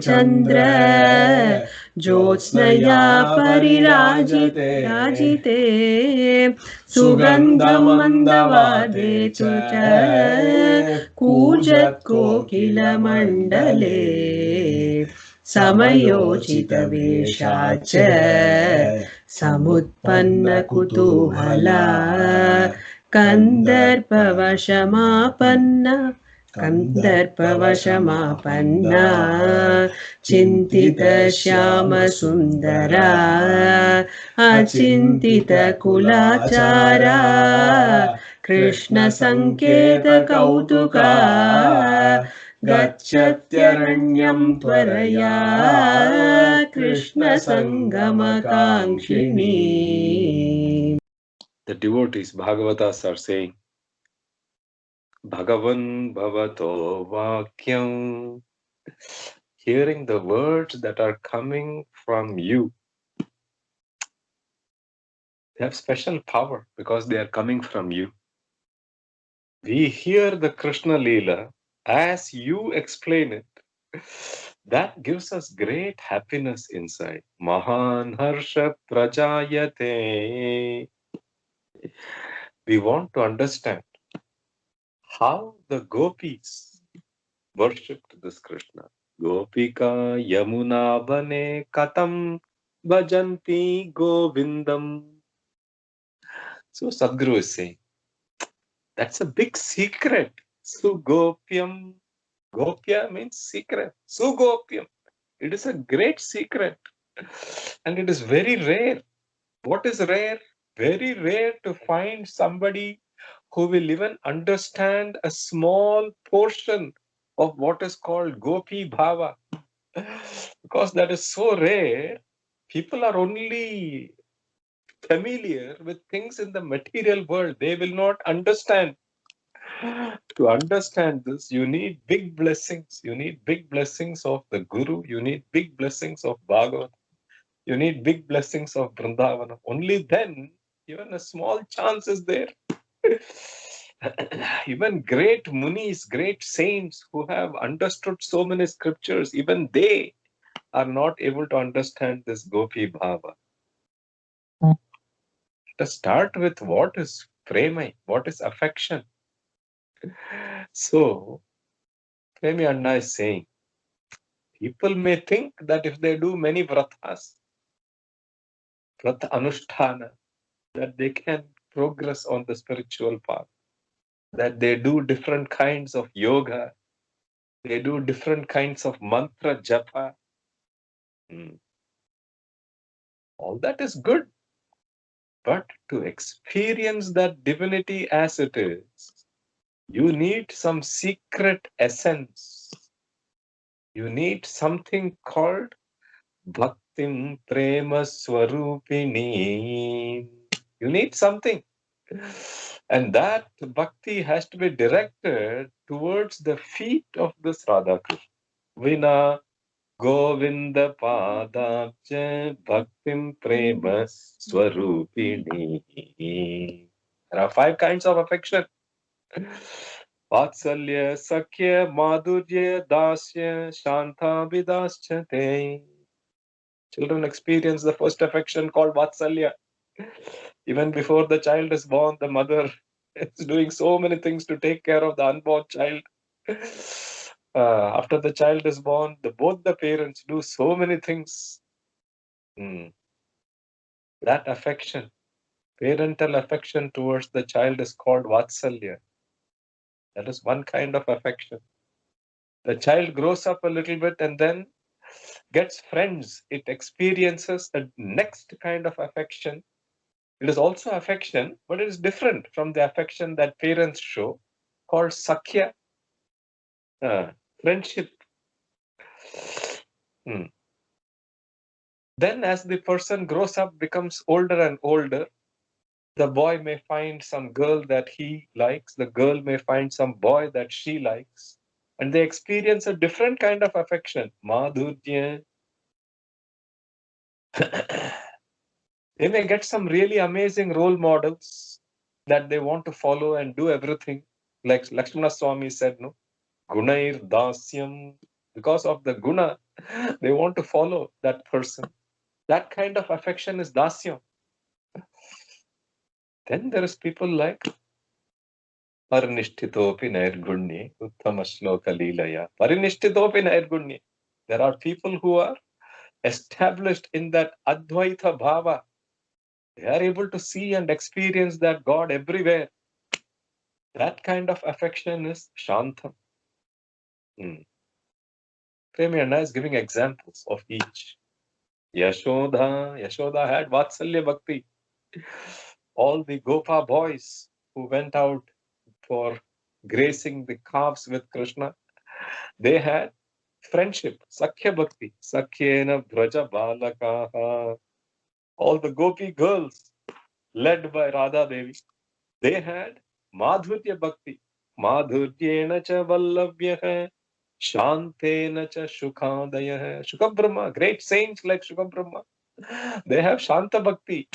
चन्द्र ज्योत्स्नया परिराजिते सुगन्धं मन्दवादे च कूजत्कोकिलमण्डले समयोचितवेषा च समुत्पन्नकुतूहला कन्दर्पवशमापन्ना चिन्तितश्यामसुन्दरा अचिन्तितकुलाचारा कृष्णसङ्केतकौतुका गच्छत्यरण्यं त्वरया कृष्णसङ्गमकाङ्क्षिणी. The devotees, Bhagavatas, are saying, Bhagavan Bhavato Vakyam, hearing the words that are coming from you. They have special power because they are coming from you. We hear the Krishna Leela as you explain it. That gives us great happiness inside. Mahan Harsha Prajayate. We want to understand how the gopis worshipped this Krishna. Gopika Yamuna Vane Katam Bhajanti Govindam. So Sadguru is saying, that's a big secret. Sugopyam. Gopya means secret. Sugopyam. It is a great secret. And it is very rare. What is rare? Very rare to find somebody who will even understand a small portion of what is called Gopi Bhava. Because that is so rare, people are only familiar with things in the material world. They will not understand. To understand this, you need big blessings. You need big blessings of the Guru. You need big blessings of Bhagavad. You need big blessings of Vrindavana. Only then, even a small chance is there. Even great munis, great saints who have understood so many scriptures, even they are not able to understand this Gopi Bhava. To start with, what is prema? What is affection? So, Premi Anna is saying, people may think that if they do many vratas, vrata anusthana, that they can progress on the spiritual path, that they do different kinds of yoga, they do different kinds of mantra japa. All that is good. But to experience that divinity as it is, you need some secret essence. You need something called Bhaktim Prema Swarupini. You need something. And that bhakti has to be directed towards the feet of this Radha Krishna. Vina Govinda Padabja Bhaktim Prema Swarupini. There are 5 kinds of affection. Vatsalya, Sakhya, Madhurya, Dasya, Shanta, Vidaschate. Children experience the first affection called Vatsalya. Even before the child is born, the mother is doing so many things to take care of the unborn child. After the child is born, both the parents do so many things. That affection, parental affection towards the child is called Vatsalya. That is one kind of affection. The child grows up a little bit and then gets friends. It experiences a next kind of affection. It is also affection, but it is different from the affection that parents show, called Sakhya, friendship. Then as the person grows up, becomes older and older, the boy may find some girl that he likes, the girl may find some boy that she likes, and they experience a different kind of affection, Madhurya. They may get some really amazing role models that they want to follow and do everything. Like Lakshmana Swami said, no? Gunair dasyam. Because of the guna, they want to follow that person. That kind of affection is dasyam. Then there is people like Parinishthitopi Nairgunye, Uttama Shloka Leelaya. Parinishthitopi Nairgunye. There are people who are established in that Advaita Bhava. They are able to see and experience that God everywhere. That kind of affection is Shantam. Premi Anna is giving examples of each. Yashoda had Vatsalya Bhakti. All the Gopa boys who went out for gracing the calves with Krishna, they had friendship, Sakhya Bhakti, Sakhyena Braja Balakaha. All the Gopi girls led by Radha Devi, they had Madhurya Bhakti, Madhuryena cha Vallavyaha, Shantena cha Shukhadayah. Shukha great saints like Shukha Brahma, they have Shanta Bhakti.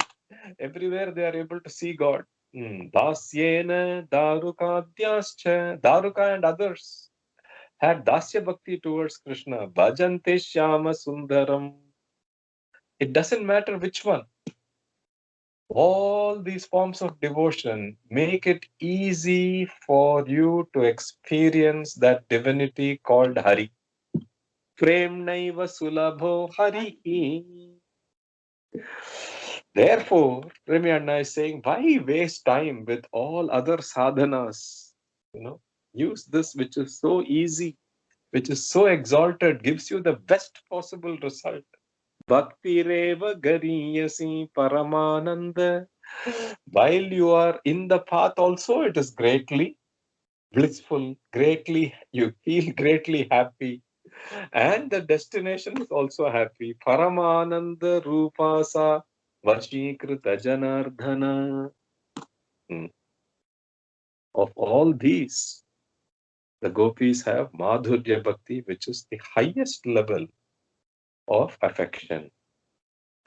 Everywhere they are able to see God. Dasyena Darukadyascha, Daruka and others had Dasya Bhakti towards Krishna. Bhajante Shyama Sundaram. It doesn't matter which one. All these forms of devotion make it easy for you to experience that divinity called Hari. Prem Naiva Sulabho Hari. Therefore, Premi Anna is saying, why waste time with all other sadhanas? Use this which is so easy, which is so exalted, gives you the best possible result. Bhakti Reva Gariyasi Paramananda. While you are in the path also, it is greatly blissful, you feel greatly happy. And the destination is also happy. Paramananda Rupasa Vashikrita Janardhana. Of all these, the gopis have Madhurya Bhakti, which is the highest level of affection.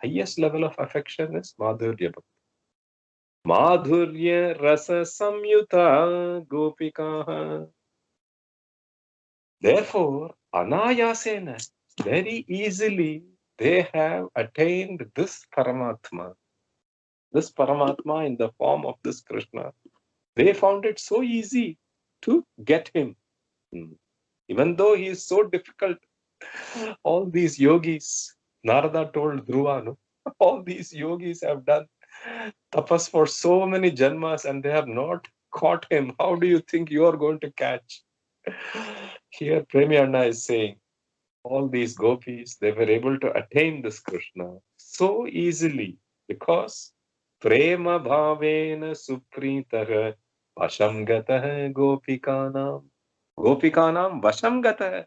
Highest level of affection is Madhurya Bhakti. Madhurya Rasa Samyuta Gopikaha. Therefore, Anayasena, very easily, they have attained this Paramatma in the form of this Krishna. They found it so easy. to get him. Even though he is so difficult, all these yogis, Narada told Dhruva, no? All these yogis have done tapas for so many janmas and they have not caught him. How do you think you are going to catch? Here Premi Anna is saying, all these gopis, they were able to attain this Krishna so easily because prema bhavena supritah vasham gatah gopikanam vasham gatah.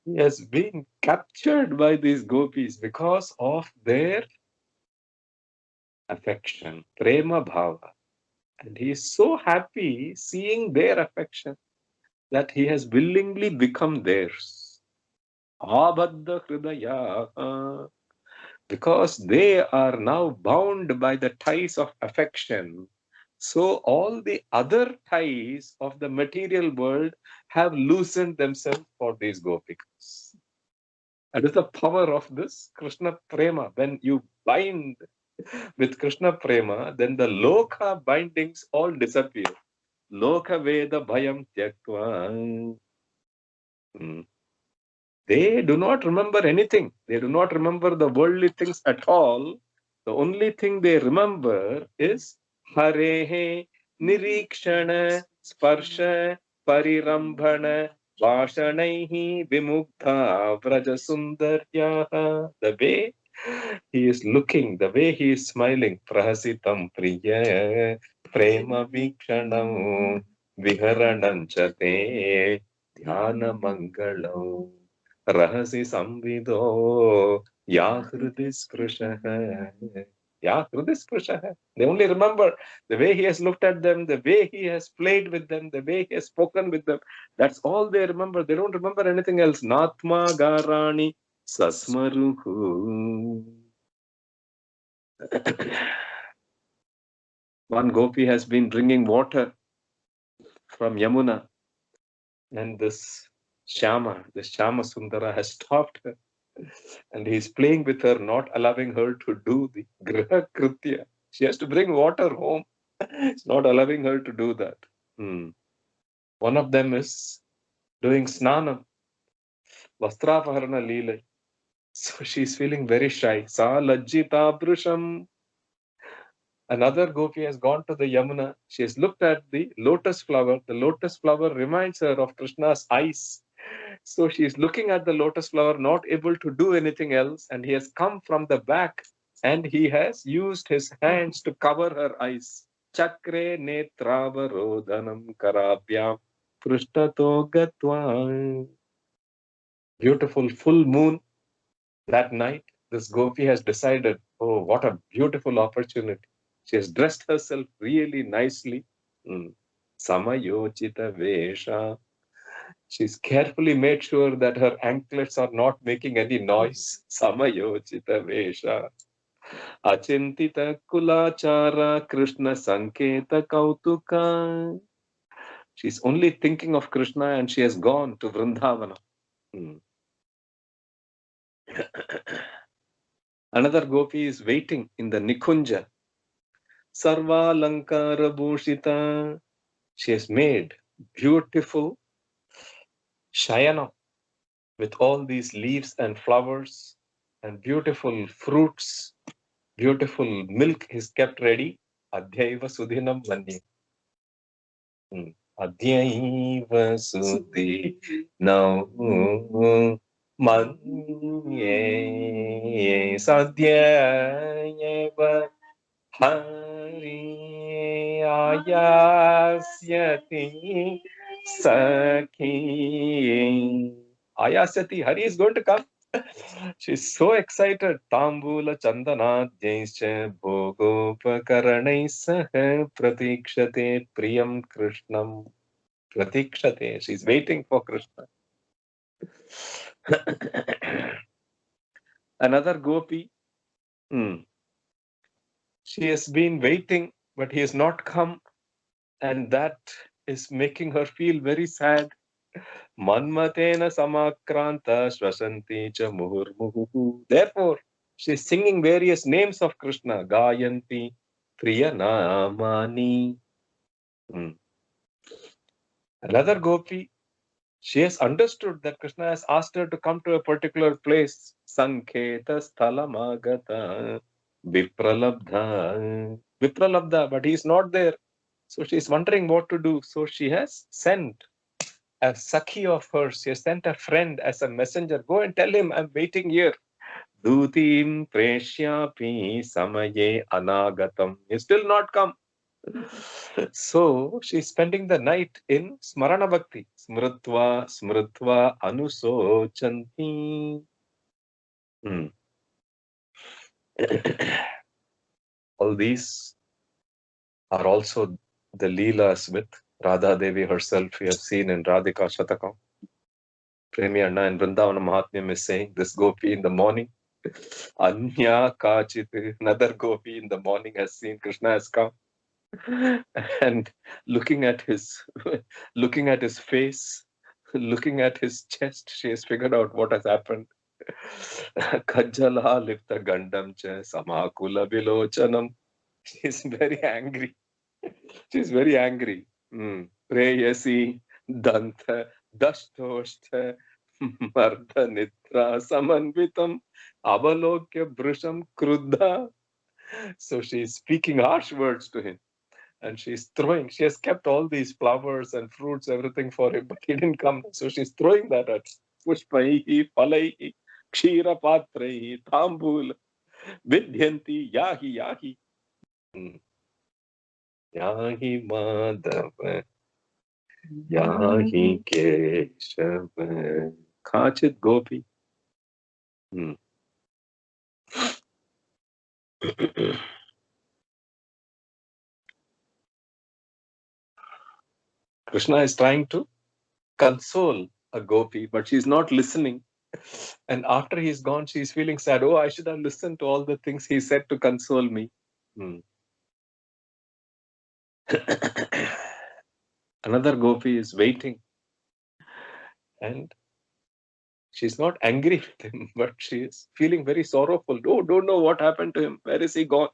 He has been captured by these gopis because of their affection, prema bhava. And he is so happy seeing their affection that he has willingly become theirs. Abhaddha hridaya. Because they are now bound by the ties of affection. So all the other ties of the material world have loosened themselves for these gopikas. That is the power of this Krishna Prema. When you bind with Krishna Prema, then the Loka bindings all disappear. Loka Veda Bhayam Tyaktva. They do not remember anything. They do not remember the worldly things at all. The only thing they remember is Harehe Nirikshana Sparsha Parirambhana Vashanaihi Vimukta Vrajasundaryaha. The way he is looking, the way he is smiling, Prahasitam Priya Prema Vikshanam Viharanam Chate Dhyana Mangalam Rahasi Samvido Yahrudi Sprushaha. Yahrudi Sprushaha. They only remember the way he has looked at them, the way he has played with them, the way he has spoken with them. That's all they remember. They don't remember anything else. Natma Garani Sasmaruhu. One gopi has been bringing water from Yamuna, and this Shama Sundara has stopped her, and he's playing with her, not allowing her to do the Griha Kritya. She has to bring water home. It's not allowing her to do that. One of them is doing Snanam, Vastrapaharana Leela. So she's feeling very shy. Sa Lajjita Brusham. Another gopi has gone to the Yamuna. She has looked at the lotus flower. The lotus flower reminds her of Krishna's eyes. So she is looking at the lotus flower, not able to do anything else. And he has come from the back and he has used his hands to cover her eyes. Chakre netravarodhanam karabhyam prishtato gatva. Beautiful full moon. That night, this gopi has decided, oh, what a beautiful opportunity. She has dressed herself really nicely. Samayochita Vesha. She's carefully made sure that her anklets are not making any noise. Samayochita Vesha. Achintita Kulachara Krishna Sanketa Kautuka. She's only thinking of Krishna and she has gone to Vrindavana. Another gopi is waiting in the Nikunja. Sarva Lankara Bhushita. She has made beautiful Shayana with all these leaves and flowers and beautiful fruits. Beautiful milk is kept ready. Adhyaiva Sudhinam Manye. Adhyaiva Sudhinam Manye Sadhyaiva Hari Ayasyati Sakhi. Ayasyati, Hari is going to come. She's so excited. Tambula Chandanadyascha Bhogopakaranai Saha Pratikshate Priyam Krishnam. Pratikshate. She's waiting for Krishna. Another gopi. She has been waiting, but he has not come. And that is making her feel very sad. Manmatena Samakranta Shvasanti Cha Muhurmuhu. Therefore, she is singing various names of Krishna. Gayanti Priyanamani. Another gopi, she has understood that Krishna has asked her to come to a particular place. Sanketa sthalamagata vipralabdha. Vipralabdha, but he is not there. So she is wondering what to do. So she has sent a sakhi of hers. She has sent a friend as a messenger. Go and tell him I'm waiting here. Dutim preshyapi samaye anagatam. He's still not come. So she's spending the night in Smarana Bhakti. Smritva, Smritva, Anusochanti. All these are also the Leelas with Radha Devi herself. We have seen in Radhika Shatakam. Premi Anna in Vrindavana Mahatmyam is saying this gopi in the morning. Anya Kachit, another gopi in the morning has seen Krishna has come. And looking at his face, looking at his chest, she has figured out what has happened. Kajjala lipta gandam cha samakula vilochanam. She's very angry. She's very angry. Preyasi danta dashtoshta marda nitra samanvitam avalokya brusham kruddha. So she's speaking harsh words to him. And she has kept all these flowers and fruits, everything for him, but he didn't come. So she's throwing that at Pushpaihi, Palaihi, Kshira Patraihi, Thambul, Vidyanti, Yahi. Yahi Madhava, Yahi Keshava, Kachit Gopi. Krishna is trying to console a gopi, but she's not listening. And after he's gone, she's feeling sad. Oh, I should have listened to all the things he said to console me. Another gopi is waiting. And she's not angry with him, but she is feeling very sorrowful. Oh, don't know what happened to him. Where is he gone?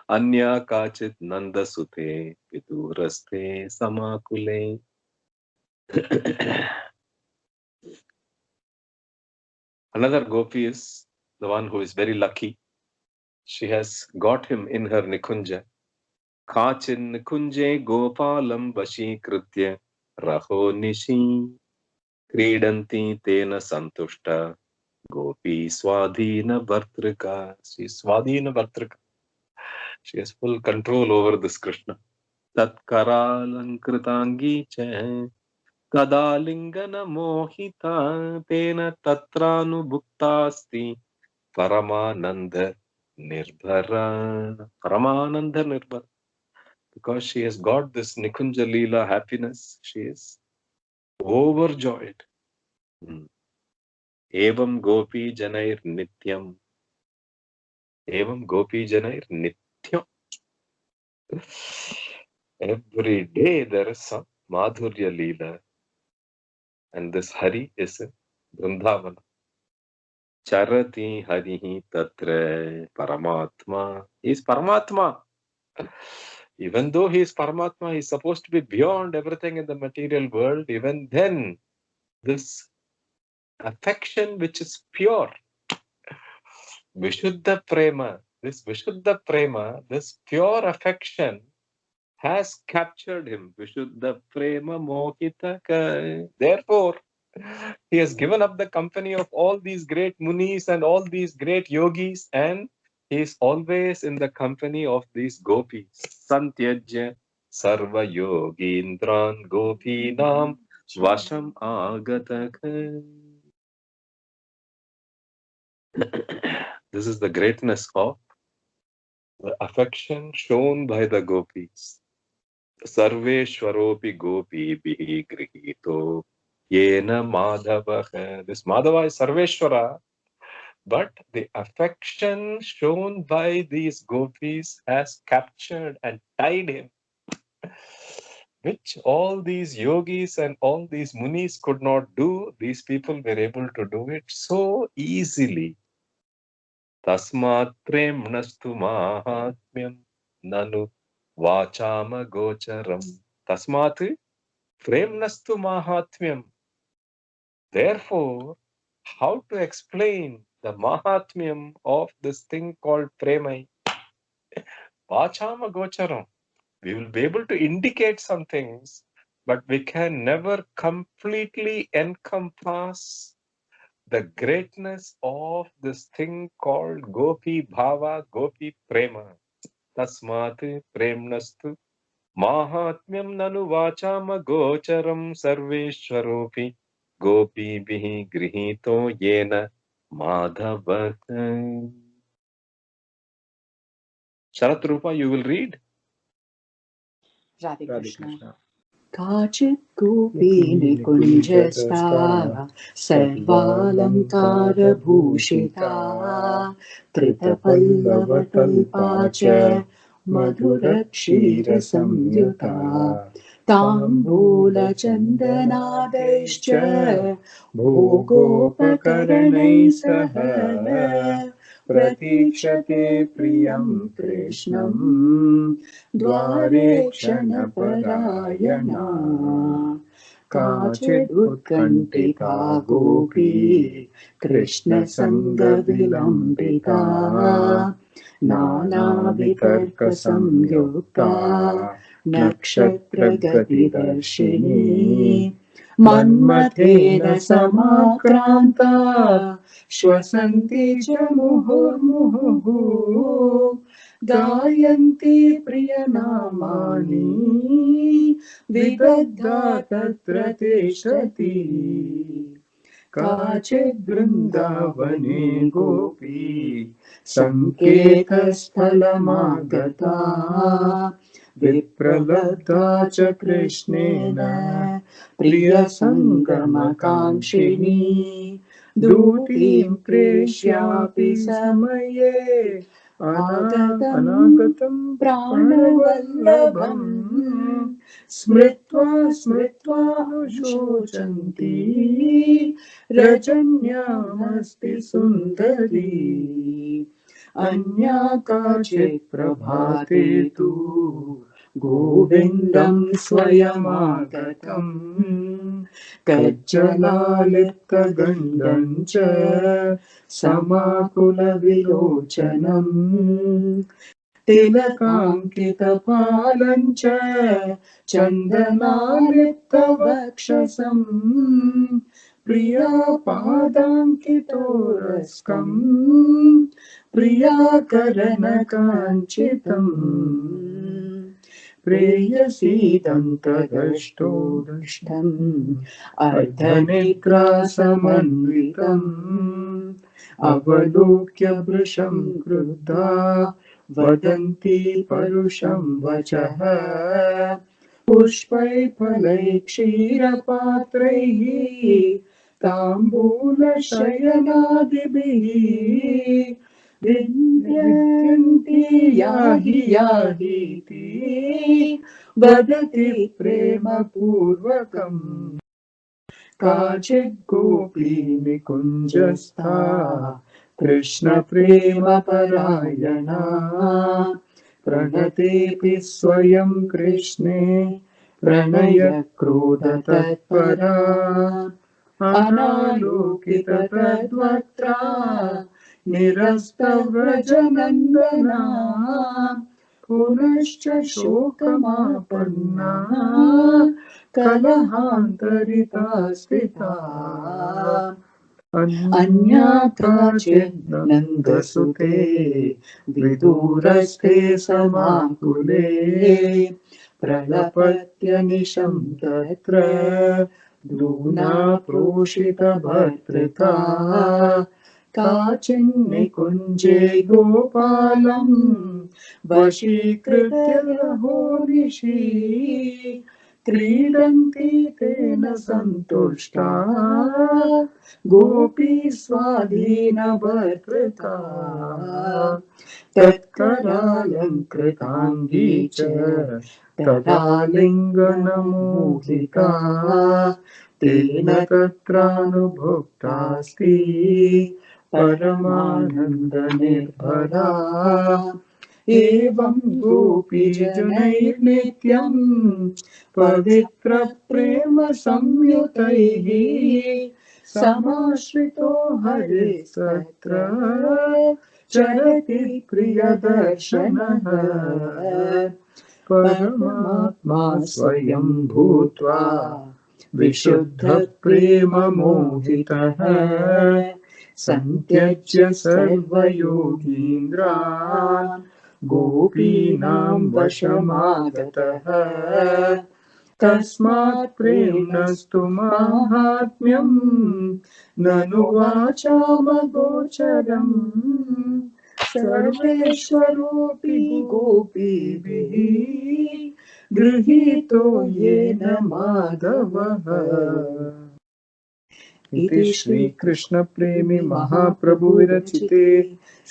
Anya kachit nanda sute viduraste samakule. Another gopi is the one who is very lucky. She has got him in her nikunja. Kachin nikunje gopalam vashikritya raho nishi kridanti tena santushta gopi swadhina vartrika. She is swadhina vartrika. She has full control over this Krishna. Tatkaralankratangi cha kadalingana mohita tena tatranu Paramananda Nirbhara. Paramananda Nirbhara. Because she has got this Nikunja Leela happiness, she is overjoyed. Evam Gopi Janair Nityam. Evam Gopi Janair Nityam. Every day there is some Madhurya Leela. And this Hari is in Vrindavana. Charati Harihi Tatre Paramatma. He is Paramatma. Even though he is Paramatma, he is supposed to be beyond everything in the material world. Even then, this affection which is pure, Vishuddha Prema, this pure affection has captured him. Vishuddha Prema Mohita. Therefore, he has given up the company of all these great munis and all these great yogis, and he is always in the company of these gopis. Santyajya sarva yogindran gopinam vasham agataka. This is the greatness of the affection shown by the gopis. Sarveshwaropi gopi bihi grihito yena madhava. This Madhava is Sarveshwara, but the affection shown by these gopis has captured and tied him, which all these yogis and all these munis could not do. These people were able to do it so easily. Tasmat premnastu mahatmyam nanu vachama gocharam. Tasmat Premnastu Mahatmyam. Therefore, how to explain the Mahatmyam of this thing called Premai? Vachama Gocharam. We will be able to indicate some things, but we can never completely encompass the greatness of this thing called Gopi Bhava, Gopi Prema. Tasmat Premnastu Mahatmyam Nanu Vachama Gocharam Sarveshwaropi Gopi Bihi Grihito Yena Madhavat. Sharat Rupa, you will read? Radhe Radhe Krishna. Krishna. काचित् कूपी निकुञ्जस्था सर्वालङ्कारभूषिता कृतपल्लवतल्पा च मधुरक्षीरसंयुता ताम्बूलचन्दनादैश्च भोगोपकरणैः सह प्रतीक्षते प्रियं कृष्णम् द्वारे क्षणपरायणा काचिदुत्कण्ठिता गोपी कृष्णसङ्गविलम्बिता नानावितर्कसंयुक्ता नक्षत्रगतिदर्शिनी मन्मथेन समाक्रान्ता श्वसन्ति च मुहुर्मुहुः गायन्ति प्रियनामानि विदग्धा तत्र तिष्ठति काचिद् वृन्दावने गोपी सङ्केतस्थलमागता विप्रलब्धा च कृष्णेन प्रियसङ्गमकाङ्क्षिणी दूतीं प्रेष्यापि समये अनागतं प्राणवल्लभम् स्मृत्वा शोचन्ति रजन्यामस्ति सुन्दरी अन्या काचित् प्रभाते तु गोविन्दं स्वयमागतम् कज्जलालिप्तगण्डं च समाकुलविलोचनम् तिलकाङ्कितपालं च चन्दनालिप्तवक्षसम् प्रियापादाङ्कितोरस्कम् प्रियाकरणकाञ्चितम् प्रेयसीदन्तदष्टो दुष्टम् अर्धनिद्रासमन्वितम् अवलोक्य वृषं क्रुद्धा वदन्ति परुषं वचः पुष्पैः फलैः क्षीरपात्रैः ताम्बूलशयनादिभिः विन्द्यन्ति याहीति वदति प्रेमपूर्वकम् काचित् गोपी निकुञ्जस्था कृष्णप्रेमपरायणा प्रणतेऽपि स्वयं कृष्णे प्रणयक्रोधतत्परा अनालोकिततद्वक्त्रा निरस्तव्रजनन्दना पुनश्च शोकमापन्ना कलहान्तरिता स्थिता अन्या काचित् नन्दसुते विदूरस्थे समाकुले प्रलपत्यनिशं तत्र दूना प्रोषितभर्तृता काचिन्निकुञ्जे गोपालं वशीकृत्य रहोनिषि क्रीडन्ति तेन सन्तुष्टा गोपी स्वाधीनभर्तृका तत्करालङ्कृताङ्गी च तदालिङ्गनमोहिता तेन तत्रानुभुक्तास्ति परमानन्दनिर्भरा एवं गोपीजनैर्नित्यम् पवित्रप्रेम संयुतैः समाश्रितो हरे तत्र चरति प्रियदर्शनः परमात्मा स्वयं भूत्वा विशुद्ध प्रेम मोहितः संत्यज्य सर्वयोगीन्द्रान् गोपीनां वशमागतः तस्मात् प्रेम्णस्तु माहात्म्यम् ननु वाचामगोचरम् सर्वेश्वरोऽपि गोपीभिः गृहीतो येन माधवः। इति श्रीकृष्ण प्रेमी महाप्रभु विरचिते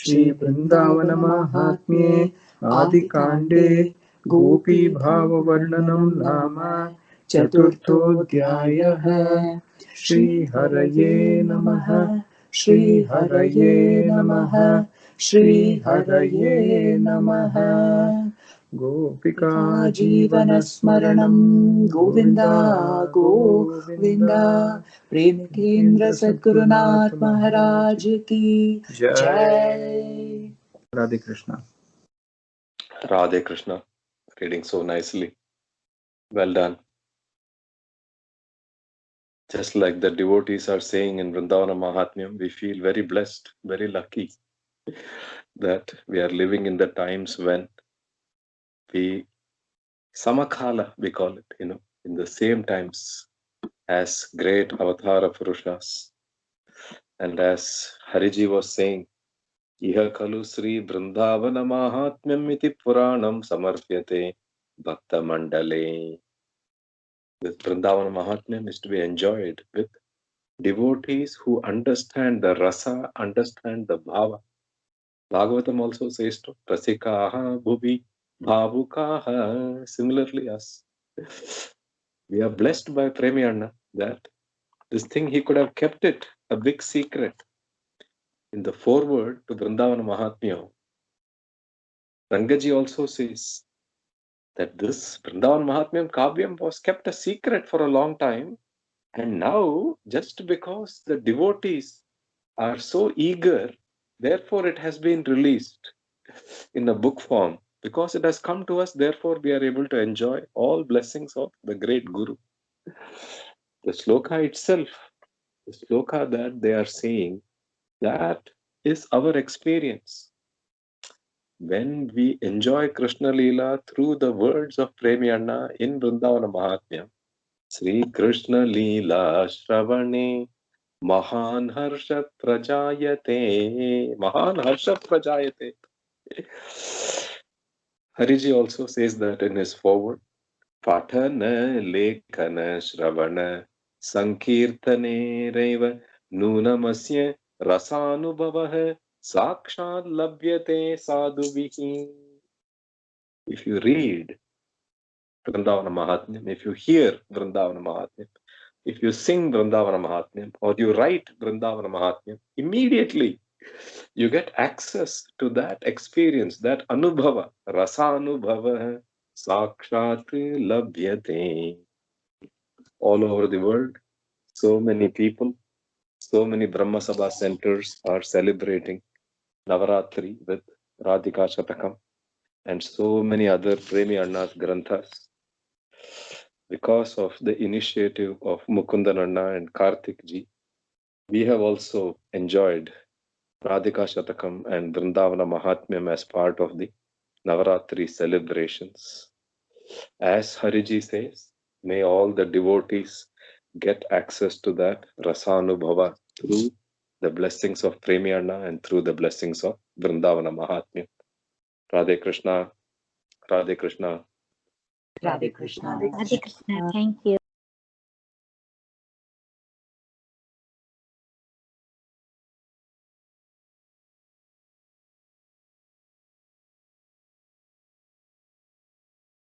श्री वृंदावन महात्म्ये आदिकाण्डे गोपी भाव वर्णनं नाम चतुर्थोऽध्यायः। श्री हरये नमः। श्री हरये नमः। श्री हरये नमः। गोपिका जीवन स्मरणं गोविंदा गोविंदा। प्रेम केंद्र सद्गुरुनाथ महाराज की जय। Radhe Krishna. Radhe Krishna, reading so nicely. Well done. Just like the devotees are saying in Vrindavana Mahatmyam, we feel very blessed, very lucky that we are living in the times when we, Samakala, we call it, in the same times as great Avatara Purushas. And as Hariji was saying, Iha Kalu Sri Vrindavana Mahatmyam iti Puranam Samarpyate Bhakta Mandale. This Vrindavana Mahatmyam is to be enjoyed with devotees who understand the rasa, understand the bhava. Bhagavatam also says to Rasikaha Bhubi Bhavukaha. Similarly, us. We are blessed by Premi Anna that this thing he could have kept it a big secret. In the foreword to Vrindavana Mahatmya, Rangaji also says that this Vrindavan Mahatmyam Kavyam was kept a secret for a long time, and now just because the devotees are so eager, therefore it has been released in a book form. Because it has come to us, therefore we are able to enjoy all blessings of the great Guru. The sloka itself, the sloka that they are saying, that is our experience. When we enjoy Krishna Leela through the words of Premi Anna in Vrindavana Mahatmyam, Sri Krishna Leela Shravane Mahan Harsha Prajayate. Mahan Harsha Prajayate. Hariji also says that in his foreword, Patana Lekhana Shravana Sankirtane Reva Nunamasya Rasanubhavah Sakshat Labhyate Sadhuvihi. If you read Vrindavana Mahatmyam, if you hear Vrindavana Mahatmyam, if you sing Vrindavana Mahatmyam, or you write Vrindavana Mahatmyam, immediately you get access to that experience, that anubhava, rasa anubhava, sakshat labhyate. All over the world, so many people, so many Brahma Sabha centers are celebrating Navaratri with Radhika Shatakam and so many other Premi Anna's Granthas. Because of the initiative of Mukundan Anna and Karthik ji, we have also enjoyed Radhika Shatakam and Vrindavana Mahatmyam as part of the Navaratri celebrations. As Hariji says, may all the devotees get access to that Rasanubhava through the blessings of Premi Anna and through the blessings of Vrindavana Mahatmyam. Radhe Krishna, Radhe Krishna. Radhe Krishna. Radhe Krishna. Thank you.